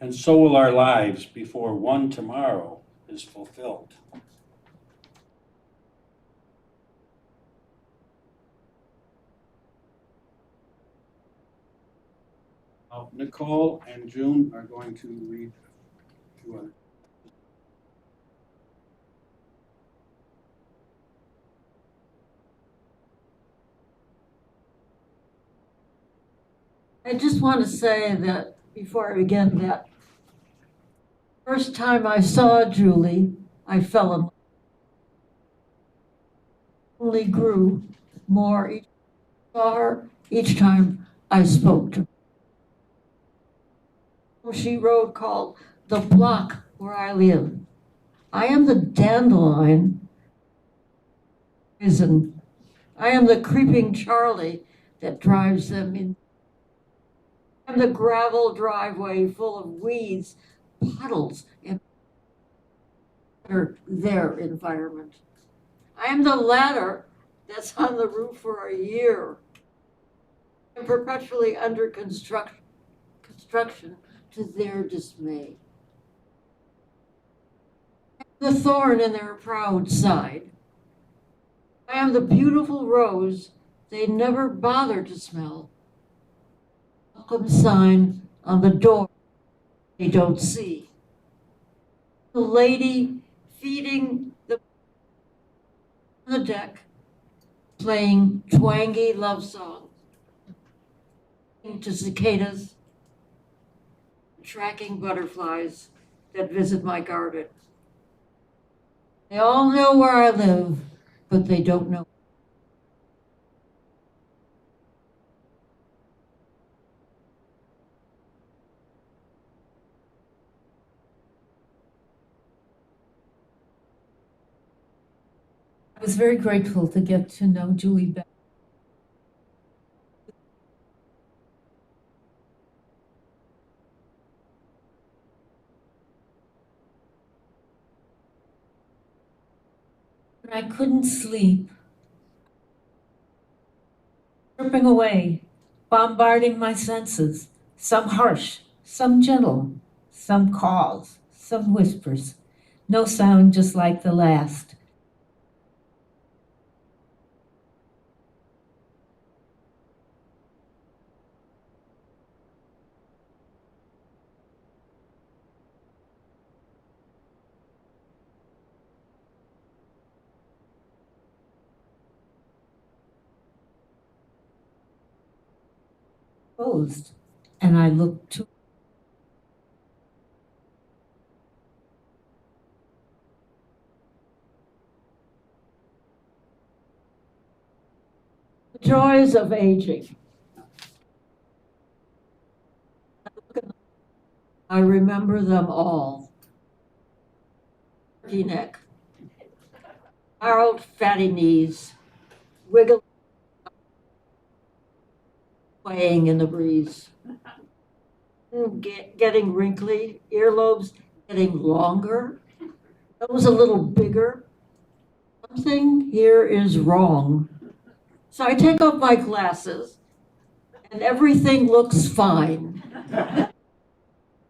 and so will our lives before one tomorrow is fulfilled. Nicole and June are going to read a few other. I just want to say that before I begin that first time I saw Julie, I fell in love. Only grew more each saw her, each time I spoke to her. She wrote called The Block Where I Live. I am the dandelion poison. I am the creeping Charlie that drives them in. I am the gravel driveway full of weeds, puddles, and their environment. I am the ladder that's on the roof for a year and perpetually under construction to their dismay. I am the thorn in their proud side. I am the beautiful rose they never bother to smell. Welcome sign on the door they don't see. The lady feeding the deck, playing twangy love songs to cicadas, tracking butterflies that visit my garden. They all know where I live, but they don't know. I was very grateful to get to know Julie better. I couldn't sleep. Stripping away, bombarding my senses, some harsh, some gentle, some calls, some whispers, no sound just like the last. Closed, and I looked to The joys of aging. I remember them all. Turkey neck, gnarled fatty knees, wiggle, swaying in the breeze. Getting wrinkly, earlobes getting longer, nose a little bigger. Something here is wrong. So I take off my glasses and everything looks fine.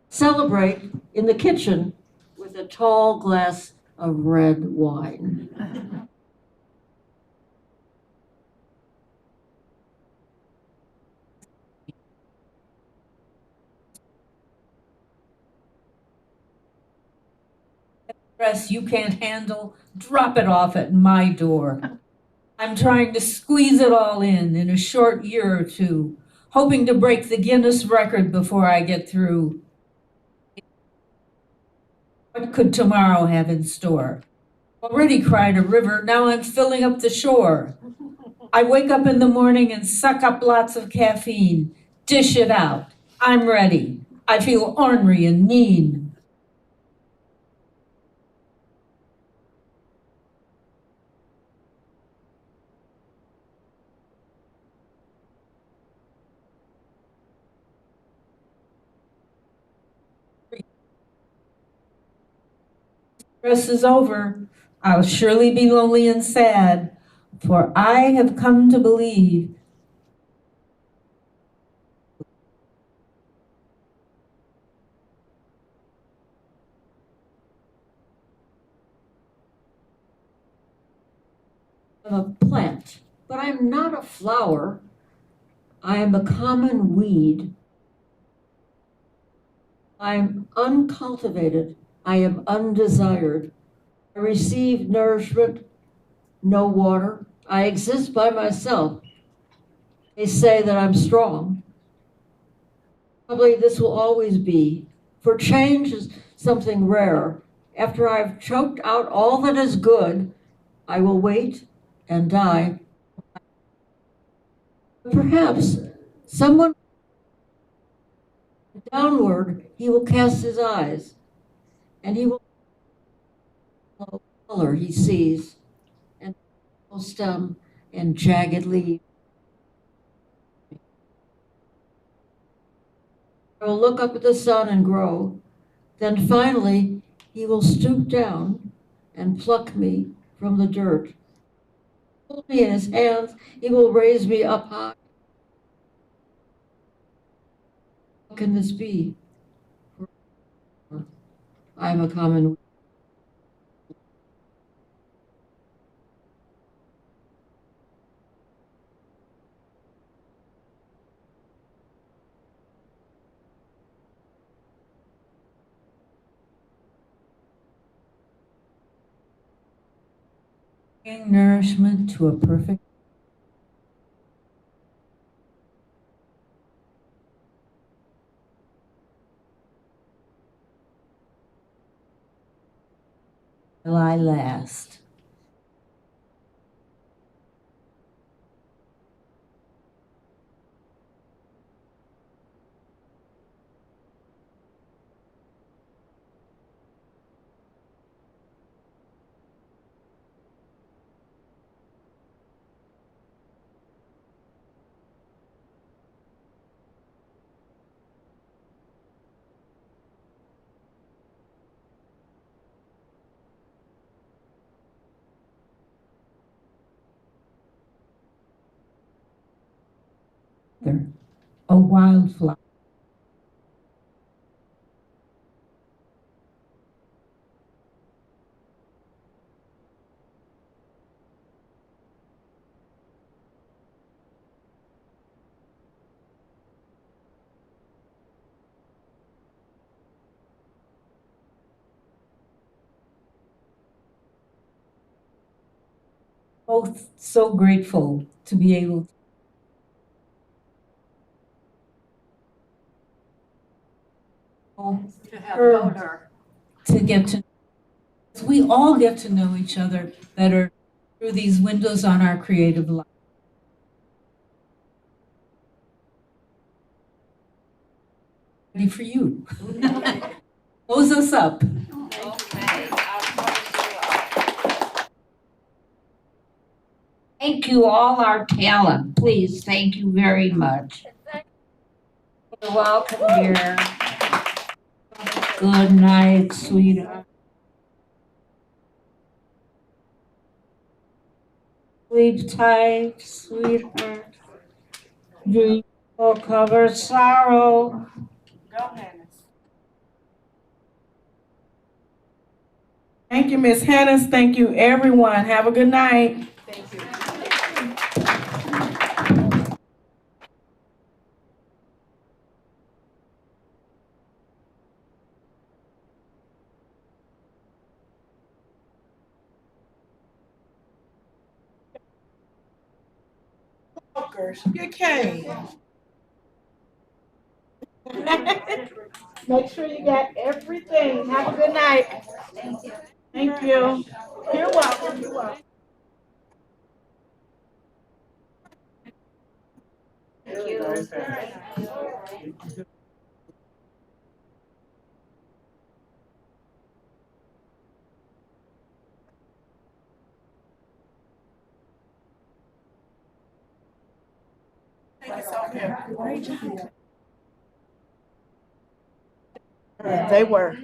Celebrate in the kitchen with a tall glass of red wine. dress you can't handle, drop it off at my door. I'm trying to squeeze it all in a short year or two, hoping to break the Guinness record before I get through. What could tomorrow have in store? Already cried a river, now I'm filling up the shore. I wake up in the morning and suck up lots of caffeine, dish it out. I'm ready. I feel ornery and mean. Stress is over. I'll surely be lonely and sad, for I have come to believe I'm a plant, but I'm not a flower. I am a common weed. I'm uncultivated. I am undesired. I receive nourishment, no water. I exist by myself. They say that I'm strong. Probably this will always be, for change is something rare. After I've choked out all that is good, I will wait and die. Perhaps someone downward, he will cast his eyes, and he will color he sees, and stem and jagged leaves. I will look up at the sun and grow. Then finally, he will stoop down and pluck me from the dirt. Hold me in his hands, he will raise me up high. What can this be? I am a common. nourishment to a perfect while I last. A wildflower. Both so grateful to be able To have known her. to get to, we all get to know each other better through these windows on our creative life. Ready for you. Close us up. Thank you, all our talent. Please, thank you very much. You're welcome, dear. Good night, sweetheart. Sleep tight, sweetheart. Dream will cover sorrow. Go, Hannes. Thank you, Miss Hannes. Thank you, everyone. Have a good night. Thank you. You came. Make sure you got everything. Have a good night. Thank you. Thank you. You're welcome. You're welcome. They were.